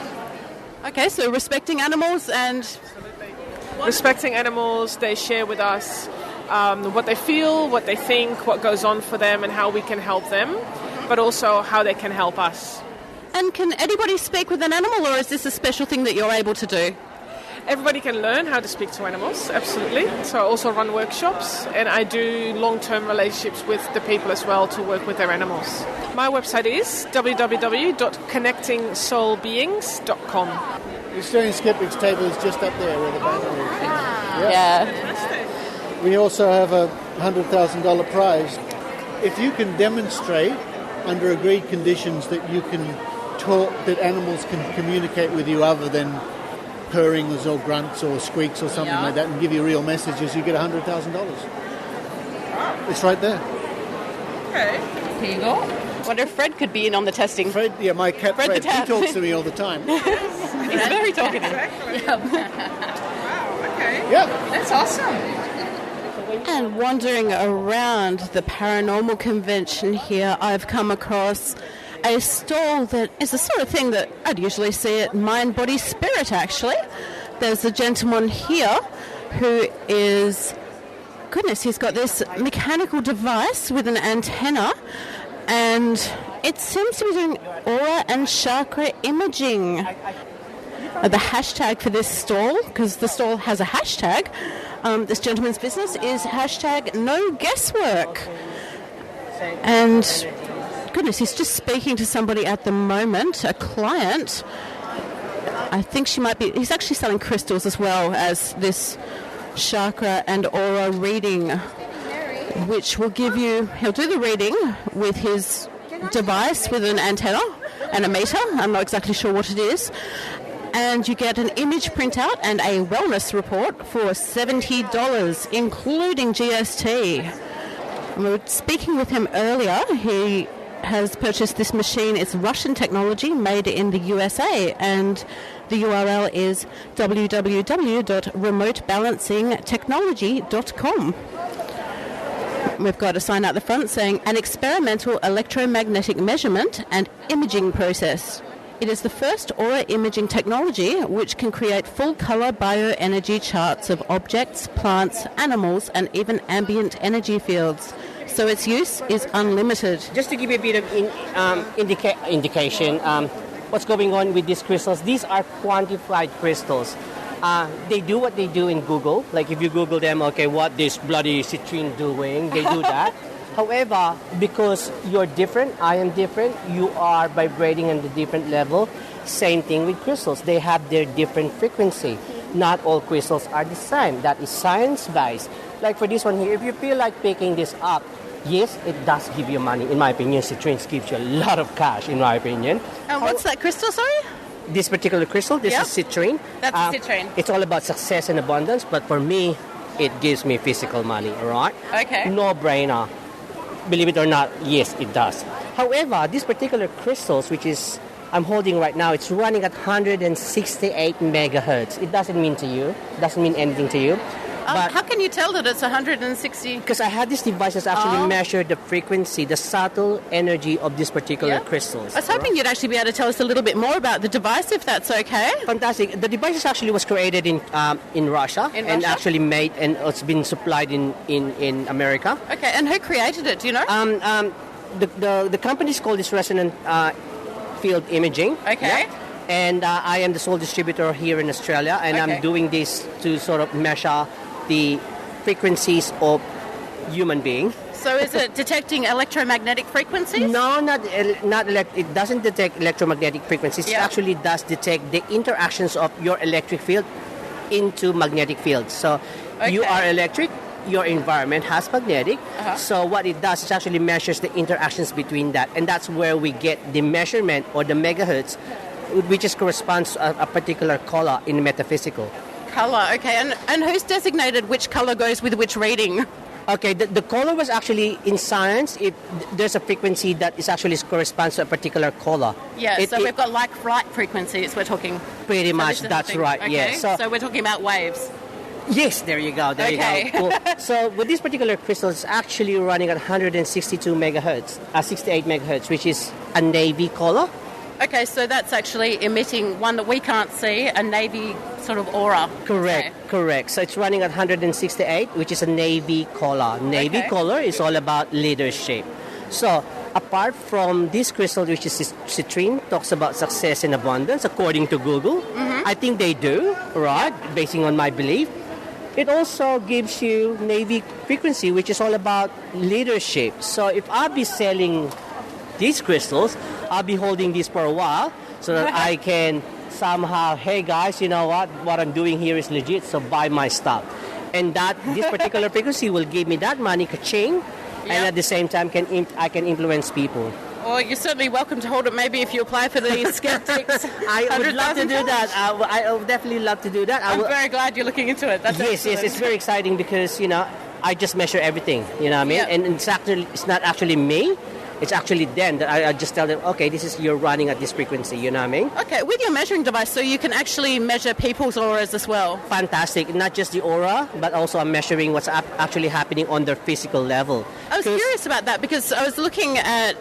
Okay, so respecting animals and... Absolutely. Respecting animals, they share with us what they feel, what they think, what goes on for them and how we can help them, but also how they can help us. And can anybody speak with an animal, or is this a special thing that you're able to do? Everybody can learn how to speak to animals, absolutely. So I also run workshops, and I do long-term relationships with the people as well to work with their animals. My website is www.connectingsoulbeings.com. The Australian Skeptics table is just up there where the banner is. Yeah. We also have a $100,000 prize. If you can demonstrate under agreed conditions that you can talk, that animals can communicate with you other than purrings or grunts or squeaks or something like that, and give you real messages, you get $100,000. It's right there. Okay. Here you go. Wonder if Fred could be in on the testing. Fred, my cat Fred, he talks to me all the time. He's very talkative. Exactly. Wow, okay. Yeah. That's awesome. And wandering around the paranormal convention here, I've come across a stall that is the sort of thing that I'd usually see at Mind, Body, Spirit, actually. There's a gentleman here who is... Goodness, he's got this mechanical device with an antenna, and it seems to be doing aura and chakra imaging. The hashtag for this stall, because the stall has a hashtag, this gentleman's business is hashtag no guesswork. And goodness, he's just speaking to somebody at the moment, a client. I think she might be... He's actually selling crystals as well as this chakra and aura reading, which will give you... He'll do the reading with his device with an antenna and a meter. I'm not exactly sure what it is. And you get an image printout and a wellness report for $70, including GST. We were speaking with him earlier. He has purchased this machine. It's Russian technology made in the USA, and the URL is www.remotebalancingtechnology.com. We've got a sign out the front saying, an experimental electromagnetic measurement and imaging process. It is the first aura imaging technology which can create full-colour bioenergy charts of objects, plants, animals, and even ambient energy fields. So its use is unlimited. Just to give you a bit of indication, what's going on with these crystals, these are quantified crystals. They do what they do in Google. Like if you Google them, okay, what this bloody citrine doing, they do that. However, because you're different, I am different, you are vibrating on a different level. Same thing with crystals. They have their different frequency. Not all crystals are the same. That is science-based. Like for this one here, if you feel like picking this up, yes, it does give you money. In my opinion, citrine gives you a lot of cash, in my opinion. And what's that crystal, sorry? This particular crystal, this is citrine. That's citrine. It's all about success and abundance, but for me, it gives me physical money, all right? Okay. No-brainer. Believe it or not, yes, it does. However, these particular crystals, which is I'm holding right now, it's running at 168 megahertz. It doesn't mean to you. It doesn't mean anything to you. But how can you tell that it's 160? Because I had these devices actually measure the frequency, the subtle energy of these particular crystals. I was hoping you'd actually be able to tell us a little bit more about the device, if that's okay. Fantastic. The device actually was created in Russia and actually made, and it's been supplied in America. Okay, and who created it? Do you know? The company is called this Resonant Field Imaging. Okay. Yeah? And I am the sole distributor here in Australia, and I'm doing this to sort of measure the frequencies of human beings. So is it detecting electromagnetic frequencies? No, it doesn't detect electromagnetic frequencies. It actually does detect the interactions of your electric field into magnetic fields. So you are electric, your environment has magnetic. So what it does is actually measures the interactions between that, and that's where we get the measurement or the megahertz, which is corresponds to a particular color in metaphysical. Color, okay. And who's designated which color goes with which reading? Okay, the color was actually in science. There's a frequency that is actually corresponds to a particular color. Yeah, so we've got like light frequencies we're talking. Pretty much, that's right. Okay. Yeah. So we're talking about waves. Yes, there you go. There you go. Cool. So with this particular crystal, it's actually running at 162 megahertz, 68 megahertz, which is a navy color. Okay, so that's actually emitting one that we can't see, a navy sort of aura. Correct. So it's running at 168, which is a navy color. Navy color is all about leadership. So apart from this crystal, which is citrine, talks about success and abundance, according to Google. I think they do, right, basing on my belief. It also gives you navy frequency, which is all about leadership. So if I'll be selling these crystals, I'll be holding this for a while so that I can somehow, hey guys, you know what I'm doing here is legit, so buy my stuff. And that this particular frequency will give me that money, ka-ching, and at the same time I can influence people. Well, you're certainly welcome to hold it maybe if you apply for the Skeptics. I would love to do that. I would definitely love to do that. I'm very glad you're looking into it. That's excellent. Yes, it's very exciting because, I just measure everything, you know what I mean? And it's not actually me. It's actually them that I just tell them, okay, you're running at this frequency, you know what I mean? Okay, with your measuring device, so you can actually measure people's auras as well? Fantastic. Not just the aura, but also I'm measuring what's actually happening on their physical level. I was curious about that because I was looking at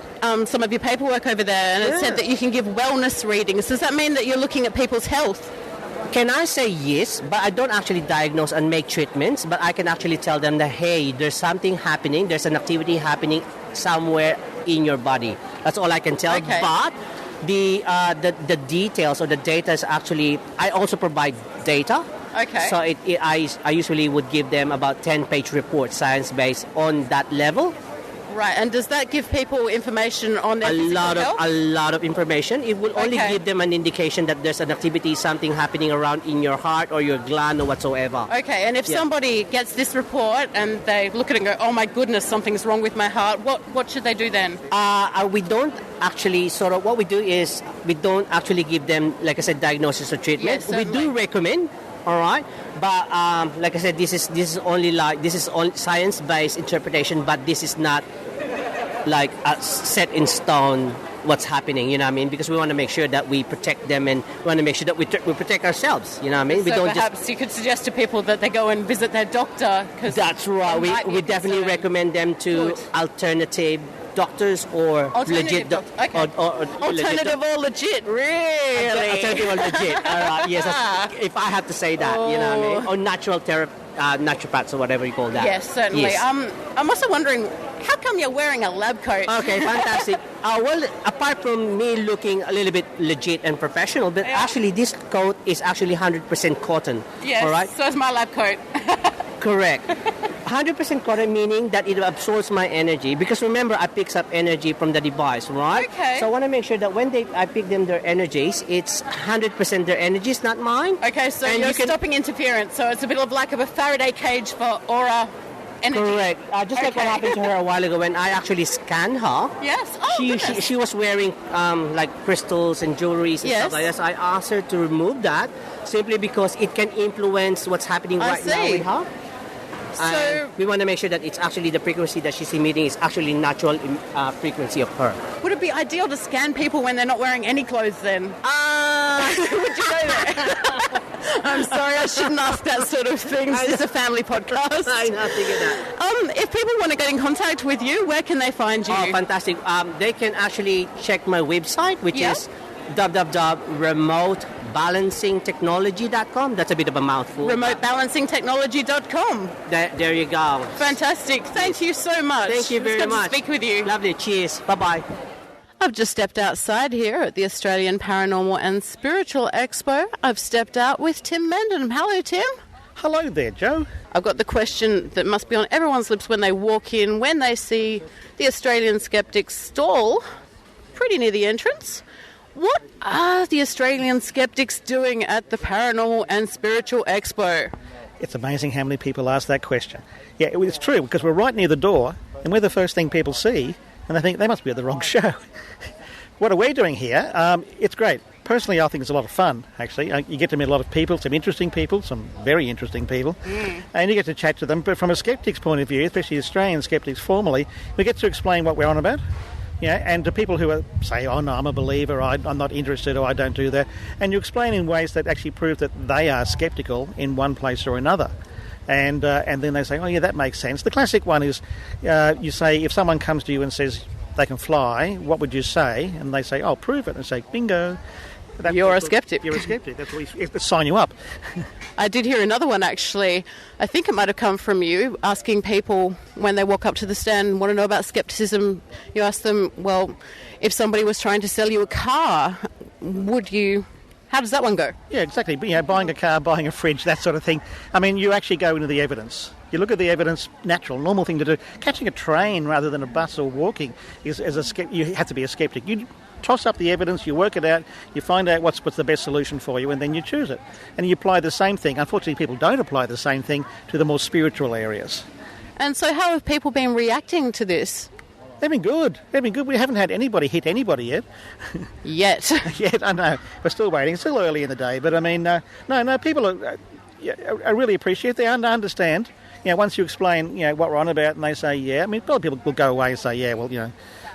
some of your paperwork over there, and it said that you can give wellness readings. Does that mean that you're looking at people's health? Can I say yes, but I don't actually diagnose and make treatments, but I can actually tell them that, hey, there's something happening, there's an activity happening somewhere in your body. That's all I can tell. Okay. But the details or the data is actually, I also provide data. Okay. So I usually would give them about 10-page report, science-based, on that level. Right, and does that give people information on their physical health? A lot of information. It will only give them an indication that there's an activity, something happening around in your heart or your gland or whatsoever. Okay, and if somebody gets this report and they look at it and go, oh my goodness, something's wrong with my heart, what should they do then? We don't actually what we do is we don't actually give them, like I said, diagnosis or treatment. Yes, we do recommend All right, but like I said, this is only science-based interpretation, but this is not like set in stone what's happening, you know what I mean? Because we want to make sure that we protect them, and we want to make sure that we protect ourselves, you know what I mean? So perhaps you could suggest to people that they go and visit their doctor. That's right. We definitely recommend them to alternative doctors or legit alternative or legit, really? Alternative or legit. All right, yes. If I have to say that, you know what I mean? Or natural naturopaths or whatever you call that. Yes, certainly. Yes. I'm also wondering, how come you're wearing a lab coat? Okay, fantastic. Well, apart from me looking a little bit legit and professional, but actually this coat is actually 100% cotton. Yes, all right? So is my lab coat. Correct. 100% cotton, meaning that it absorbs my energy. Because remember, I picks up energy from the device, right? Okay. So I want to make sure that when I pick them their energies, it's 100% their energies, not mine. Okay, so you're stopping interference. So it's a bit of like a Faraday cage for aura energy. Correct. Just like what happened to her a while ago when I actually scanned her. Yes. Oh, she was wearing like crystals and jewelries and stuff like that. So I asked her to remove that simply because it can influence what's happening right now with her. So we want to make sure that it's actually the frequency that she's emitting is actually natural frequency of her. Would it be ideal to scan people when they're not wearing any clothes then? Would you say that? I'm sorry, I shouldn't ask that sort of thing. This is a family podcast. I know, figured that. If people want to get in contact with you, where can they find you? Oh, fantastic. They can actually check my website, which is www.remotebalancingtechnology.com. That's a bit of a mouthful. Remotebalancingtechnology.com. There you go. Fantastic. Thank you so much. Thank you very much. It's good to speak with you. Lovely. Cheers. Bye-bye. I've just stepped outside here at the Australian Paranormal and Spiritual Expo. I've stepped out with Tim Mendham. Hello, Tim. Hello there, Jo. I've got the question that must be on everyone's lips when they walk in, when they see the Australian Skeptics stall pretty near the entrance. What are the Australian Skeptics doing at the Paranormal and Spiritual Expo? It's amazing how many people ask that question. Yeah, it's true, because we're right near the door, and we're the first thing people see, and they think they must be at the wrong show. What are we doing here? It's great. Personally, I think it's a lot of fun, actually. You get to meet a lot of people, some interesting people, some very interesting people, and you get to chat to them. But from a skeptic's point of view, especially Australian skeptics formally, we get to explain what we're on about. Yeah, and to people who say, oh no, I'm a believer, I'm not interested, or I don't do that. And you explain in ways that actually prove that they are sceptical in one place or another. And then they say, oh yeah, that makes sense. The classic one is, you say, if someone comes to you and says they can fly, what would you say? And they say, oh, prove it. And say, bingo. You're a skeptic. You're a skeptic. That's what we sign you up. I did hear another one, actually. I think it might have come from you, asking people when they walk up to the stand and want to know about skepticism. You ask them, well, if somebody was trying to sell you a car, would you... How does that one go? Yeah, exactly. Buying a car, buying a fridge, that sort of thing. I mean, you actually go into the evidence. You look at the evidence, natural, normal thing to do. Catching a train rather than a bus or walking you have to be a skeptic. You toss up the evidence, you work it out, you find out what's the best solution for you, and then you choose it. And you apply the same thing. Unfortunately, people don't apply the same thing to the more spiritual areas. And so how have people been reacting to this? They've been good. We haven't had anybody hit anybody yet. Yet, I know. We're still waiting. It's still early in the day. But, I mean, no, people are really appreciative. They understand. Once you explain, what we're on about, and they say, yeah. I mean, a lot of people will go away and say, yeah, well,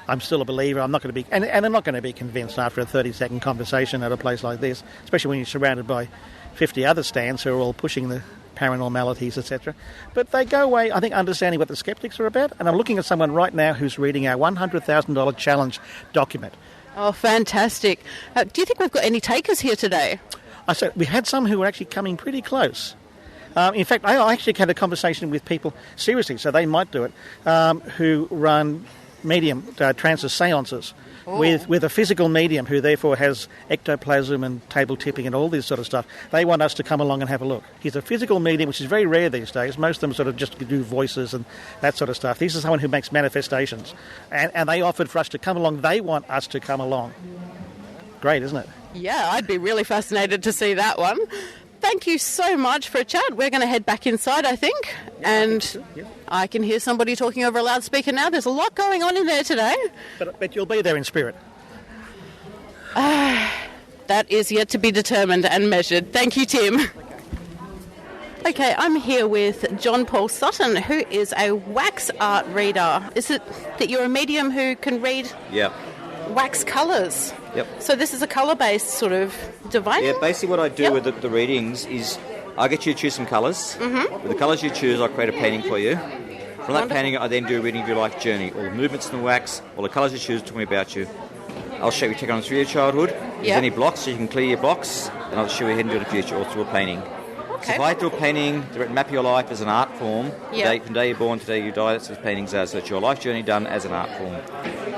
I'm still a believer. I'm not going to be... And they're not going to be convinced after a 30-second conversation at a place like this, especially when you're surrounded by 50 other stands who are all pushing the paranormalities, etc. But they go away, I think, understanding what the skeptics are about. And I'm looking at someone right now who's reading our $100,000 challenge document. Oh, fantastic. Do you think we've got any takers here today? I said we had some who were actually coming pretty close. In fact, I actually had a conversation with people, seriously, so they might do it, who run medium trances seances with a physical medium who therefore has ectoplasm and table tipping and all this sort of stuff. They want us to come along and have a look. He's a physical medium, which is very rare these days. Most of them sort of just do voices and that sort of stuff. This is someone who makes manifestations. And they offered for us to come along. They want us to come along. Great, isn't it? Yeah, I'd be really fascinated to see that one. Thank you so much for a chat. We're going to head back inside, I think. And I can hear somebody talking over a loudspeaker now. There's a lot going on in there today. But you'll be there in spirit. That is yet to be determined and measured. Thank you, Tim. Okay, I'm here with John Paul Sutton, who is a wax art reader. Is it that you're a medium who can read Yep. wax colours? Yep. So this is a colour-based sort of divining? Yeah, basically what I do with the readings is I get you to choose some colours. Mm-hmm. With the colours you choose, I create a painting for you. From that painting, I then do a reading of your life journey. All the movements in the wax, all the colours you choose, tell me about you. I'll show you what you take on through your childhood. If there's any blocks, so you can clear your blocks, and I'll show you ahead into the future, or through a painting. So if I do a painting to map your life as an art form, from the day you're born to the day you die, that's what paintings are. So it's your life journey done as an art form.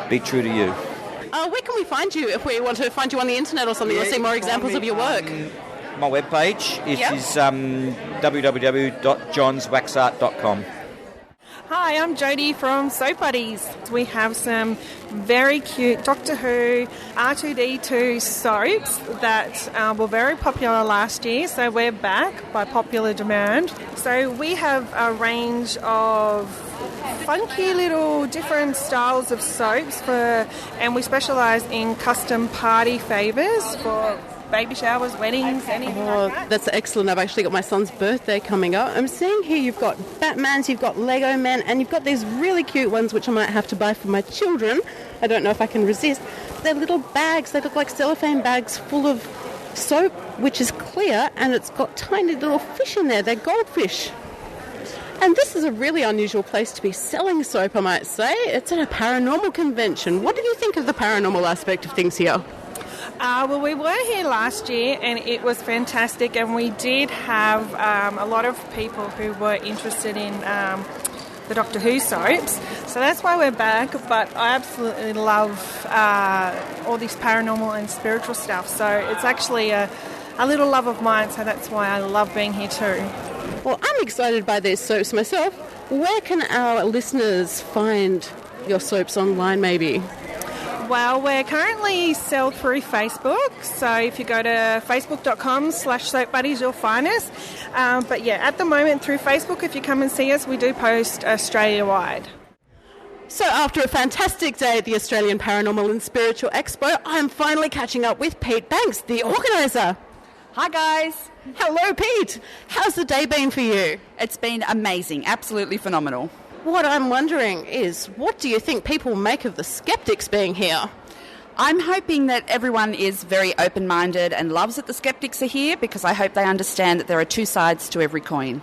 Be true to you. Where can we find you if we want to find you on the internet or something, or see more examples of your work? My webpage is www.johnswaxart.com. Hi, I'm Jodie from Soap Buddies. We have some very cute Doctor Who R2D2 soaps that were very popular last year, so we're back by popular demand. So we have a range of funky little different styles of soaps and we specialise in custom party favours for baby showers, weddings, anything like that. That's excellent. I've actually got my son's birthday coming up. I'm seeing here you've got Batmans, you've got Lego Men, and you've got these really cute ones which I might have to buy for my children. I don't know if I can resist. They're little bags. They look like cellophane bags full of soap, which is clear, and it's got tiny little fish in there. They're goldfish. And this is a really unusual place to be selling soap, I might say. It's at a paranormal convention. What did you think of the paranormal aspect of things here? Well, we were here last year and it was fantastic, and we did have a lot of people who were interested in the Doctor Who soaps. So that's why we're back, but I absolutely love all this paranormal and spiritual stuff. So it's actually a little love of mine, so that's why I love being here too. Well, I'm excited by these soaps myself. Where can our listeners find your soaps online, maybe? Well, we're currently sold through Facebook, so if you go to facebook.com/soapbuddies, you'll find us. But yeah, at the moment through Facebook, if you come and see us, we do post Australia-wide. So after a fantastic day at the Australian Paranormal and Spiritual Expo, I'm finally catching up with Pete Banks, the organiser. Hi guys. Hello Pete. How's the day been for you? It's been amazing, absolutely phenomenal. What I'm wondering is, what do you think people make of the Skeptics being here? I'm hoping that everyone is very open-minded and loves that the Skeptics are here, because I hope they understand that there are two sides to every coin.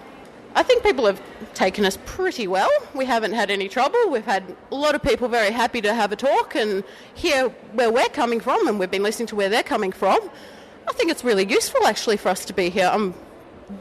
I think people have taken us pretty well. We haven't had any trouble. We've had a lot of people very happy to have a talk and hear where we're coming from, and we've been listening to where they're coming from. I think it's really useful actually for us to be here. I'm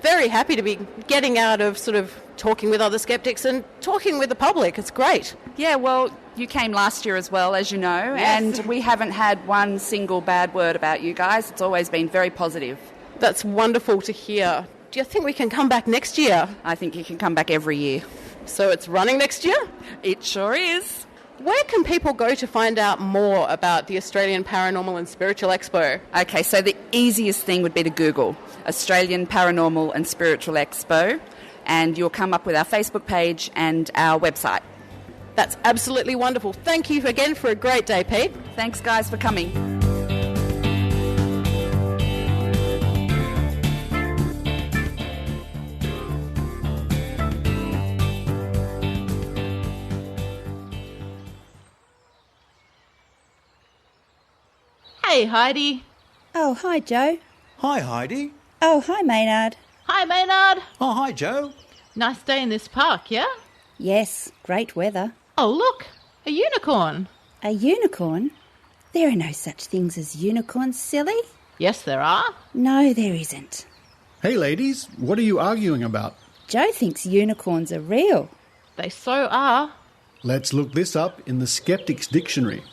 very happy to be getting out of sort of talking with other skeptics and talking with the public. It's great. Yeah, well, you came last year as well, as you know, Yes. and we haven't had one single bad word about you guys. It's always been very positive. That's wonderful to hear. Do you think we can come back next year? I think you can come back every year. So it's running next year? It sure is. Where can people go to find out more about the Australian Paranormal and Spiritual Expo? Okay, so the easiest thing would be to Google Australian Paranormal and Spiritual Expo, and you'll come up with our Facebook page and our website. That's absolutely wonderful. Thank you again for a great day, Pete. Thanks, guys, for coming. Hey, Heidi. Oh, hi, Jo. Hi, Heidi. Oh, hi, Maynard. Hi, Maynard. Oh, hi, Jo. Nice day in this park, yeah? Yes, great weather. Oh, look, a unicorn. A unicorn? There are no such things as unicorns, silly. Yes, there are. No, there isn't. Hey, ladies, what are you arguing about? Jo thinks unicorns are real. They so are. Let's look this up in the Skeptics Dictionary.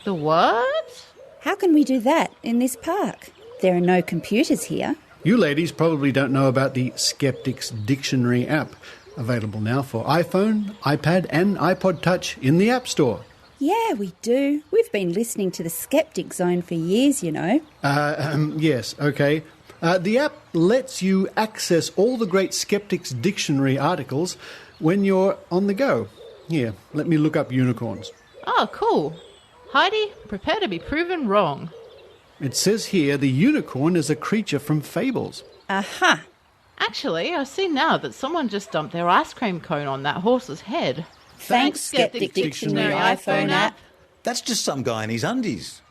The what? How can we do that in this park? There are no computers here. You ladies probably don't know about the Skeptics Dictionary app, available now for iPhone, iPad and iPod Touch in the App Store. Yeah, we do. We've been listening to the Skeptic Zone for years, you know. Yes, okay. The app lets you access all the great Skeptics Dictionary articles when you're on the go. Here, let me look up unicorns. Oh, cool. Heidi, prepare to be proven wrong. It says here the unicorn is a creature from fables. Aha! Actually, I see now that someone just dumped their ice cream cone on that horse's head. Thanks, Skeptic Dictionary iPhone app. That's just some guy in his undies.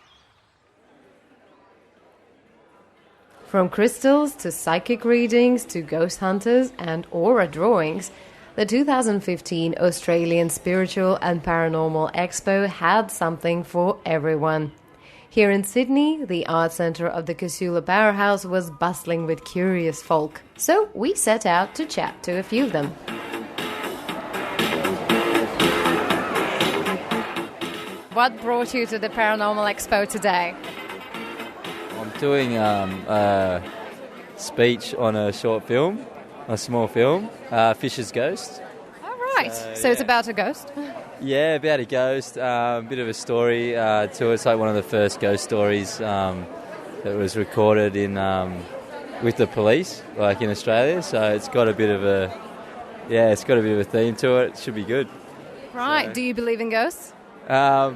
From crystals to psychic readings to ghost hunters and aura drawings, the 2015 Australian Spiritual and Paranormal Expo had something for everyone. Here in Sydney, the art centre of the Casula Powerhouse was bustling with curious folk, so we set out to chat to a few of them. What brought you to the Paranormal Expo today? I'm doing a speech on a short film, a small film, Fisher's Ghost. All right, so it's about a ghost? Yeah, about a ghost, a bit of a story to it. It's like one of the first ghost stories that was recorded in with the police, like in Australia. So it's got a bit of a theme to it. It should be good. Right. So, do you believe in ghosts? I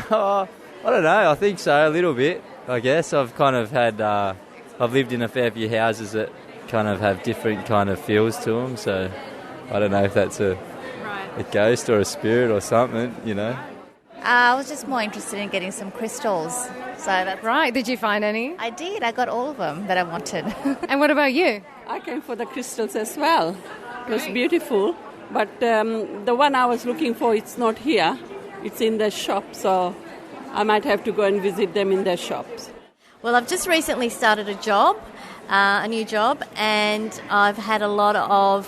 don't know. I think so, a little bit. I guess I've kind of had. I've lived in a fair few houses that kind of have different kind of feels to them. So I don't know if that's a ghost or a spirit or something, you know. I was just more interested in getting some crystals. So that's right. Did you find any? I did. I got all of them that I wanted. And what about you? I came for the crystals as well. It was beautiful. But the one I was looking for, it's not here. It's in the shop, so I might have to go and visit them in their shops. Well, I've just recently started a job, a new job, and I've had a lot of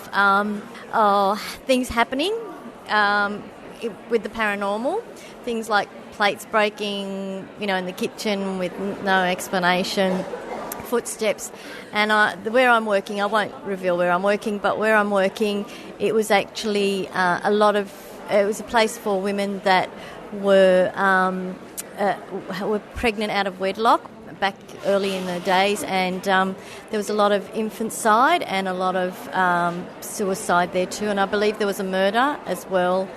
things happening with the paranormal. Things like plates breaking, in the kitchen with no explanation, footsteps. And where I'm working, I won't reveal where I'm working, but where I'm working, it was actually it was a place for women that were pregnant out of wedlock back early in the days, and there was a lot of infanticide and a lot of suicide there too. And I believe there was a murder as well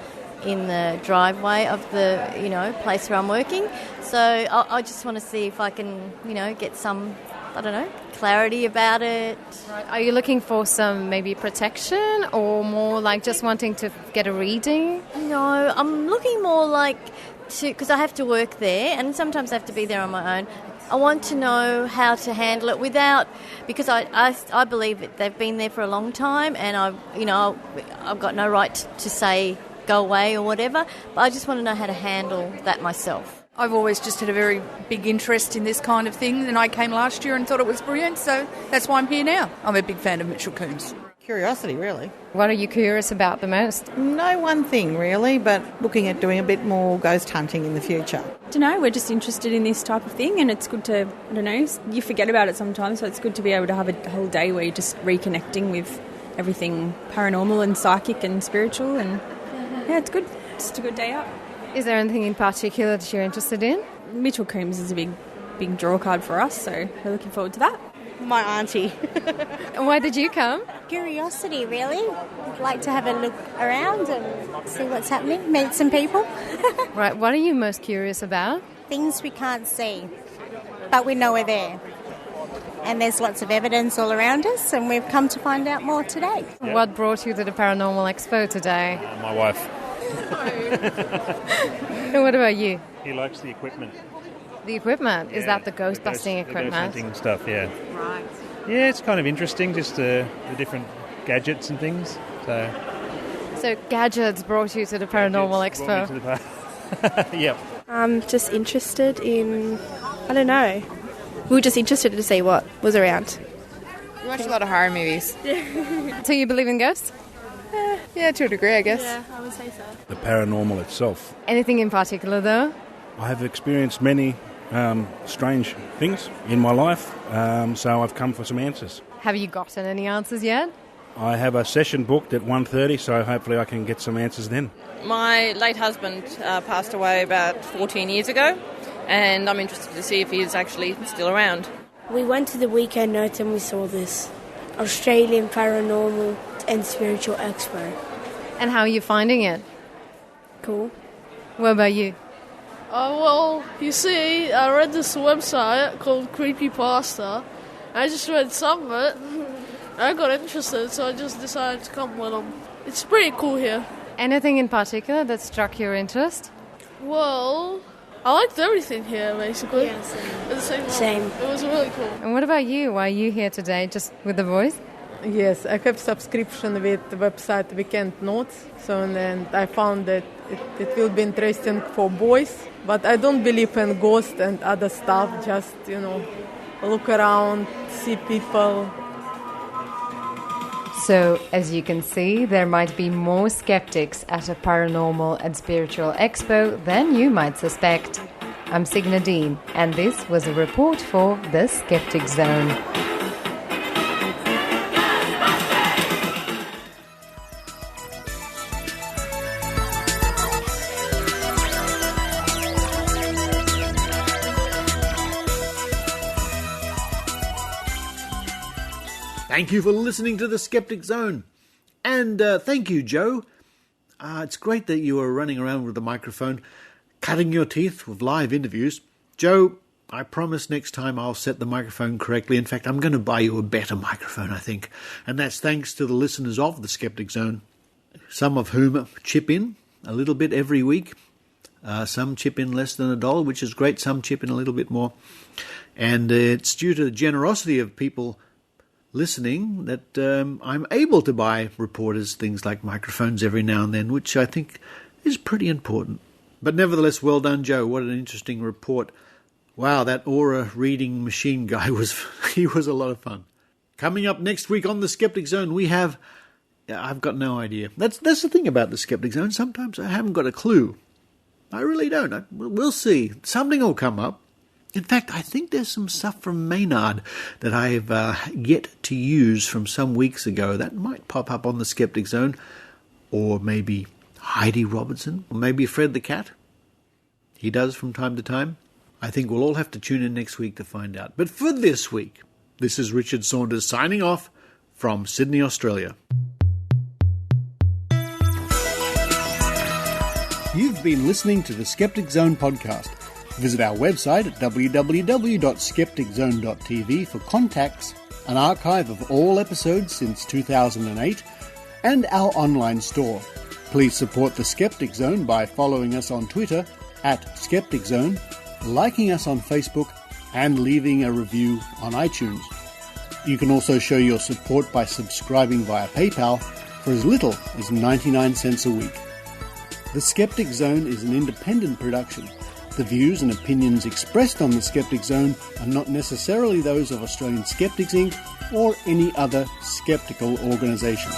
in the driveway of the place where I'm working. So I just want to see if I can get some clarity about it. Right. Are you looking for some maybe protection or more like just wanting to get a reading? No, I'm looking more like because I have to work there and sometimes I have to be there on my own. I want to know how to handle it because I believe that they've been there for a long time, and I've got no right to say go away or whatever, but I just want to know how to handle that myself. I've always just had a very big interest in this kind of thing, and I came last year and thought it was brilliant, so that's why I'm here now. I'm a big fan of Mitchell Coombs. Curiosity, really. What are you curious about the most? No one thing, really, but looking at doing a bit more ghost hunting in the future. I don't know, we're just interested in this type of thing, and it's good to, you forget about it sometimes, so it's good to be able to have a whole day where you're just reconnecting with everything paranormal and psychic and spiritual, and it's good. Just a good day out. Is there anything in particular that you're interested in? Mitchell Coombs is a big draw card for us, so we're looking forward to that. My auntie. And why did you come? Curiosity, really. I'd like to have a look around and see what's happening, meet some people. Right, what are you most curious about? Things we can't see, but we know we're there. And there's lots of evidence all around us, and we've come to find out more today. Yep. What brought you to the Paranormal Expo today? My wife. And what about you? He likes the equipment. The equipment? Is that the ghost-busting equipment? The ghost hunting stuff, yeah. Right. Yeah, it's kind of interesting, just the different gadgets and things. So gadgets brought you to the Paranormal Expo? Yep. I'm just interested in, I don't know. We were just interested to see what was around. We watch a lot of horror movies. So you believe in ghosts? Yeah, to a degree, I guess. Yeah, I would say so. The paranormal itself. Anything in particular, though? I have experienced many strange things in my life, so I've come for some answers. Have you gotten any answers yet? I have a session booked at 1:30, so hopefully I can get some answers then. My late husband passed away about 14 years ago, and I'm interested to see if he is actually still around. We went to the Weekend Notes and we saw this Australian Paranormal and Spiritual Expo. And how are you finding it? Cool. What about you? Well, you see, I read this website called Creepypasta. I just read some of it, I got interested, so I just decided to come with them. It's pretty cool here. Anything in particular that struck your interest? Well, I liked everything here, basically. Yeah, same. It was really cool. And what about you? Why are you here today, just with the voice? Yes, I have subscription with the website Weekend Notes, so then I found that it will be interesting for boys, but I don't believe in ghosts and other stuff, just, look around, see people. So, as you can see, there might be more skeptics at a Paranormal and Spiritual Expo than you might suspect. I'm Signe Dean, and this was a report for the Skeptic Zone. Thank you for listening to the Skeptic Zone. And thank you, Jo. It's great that you are running around with the microphone, cutting your teeth with live interviews. Jo, I promise next time I'll set the microphone correctly. In fact, I'm going to buy you a better microphone, I think. And that's thanks to the listeners of the Skeptic Zone, some of whom chip in a little bit every week. Some chip in less than $1, which is great. Some chip in a little bit more. And it's due to the generosity of people listening that I'm able to buy reporters things like microphones every now and then, which I think is pretty important. But nevertheless, well done, Jo. What an interesting report. Wow, that aura reading machine guy he was a lot of fun. Coming up next week on the Skeptic Zone, we have I've got no idea. That's the thing about the Skeptic Zone. Sometimes I haven't got a clue. I really don't. We'll see. Something will come up. In fact, I think there's some stuff from Maynard that I've yet to use from some weeks ago that might pop up on the Skeptic Zone. Or maybe Heidi Robertson. Or maybe Fred the Cat. He does from time to time. I think we'll all have to tune in next week to find out. But for this week, this is Richard Saunders signing off from Sydney, Australia. You've been listening to the Skeptic Zone podcast. Visit our website at www.skepticzone.tv for contacts, an archive of all episodes since 2008, and our online store. Please support the Skeptic Zone by following us on Twitter @SkepticZone, liking us on Facebook, and leaving a review on iTunes. You can also show your support by subscribing via PayPal for as little as 99 cents a week. The Skeptic Zone is an independent production. The views and opinions expressed on the Skeptic Zone are not necessarily those of Australian Skeptics Inc. or any other skeptical organisation.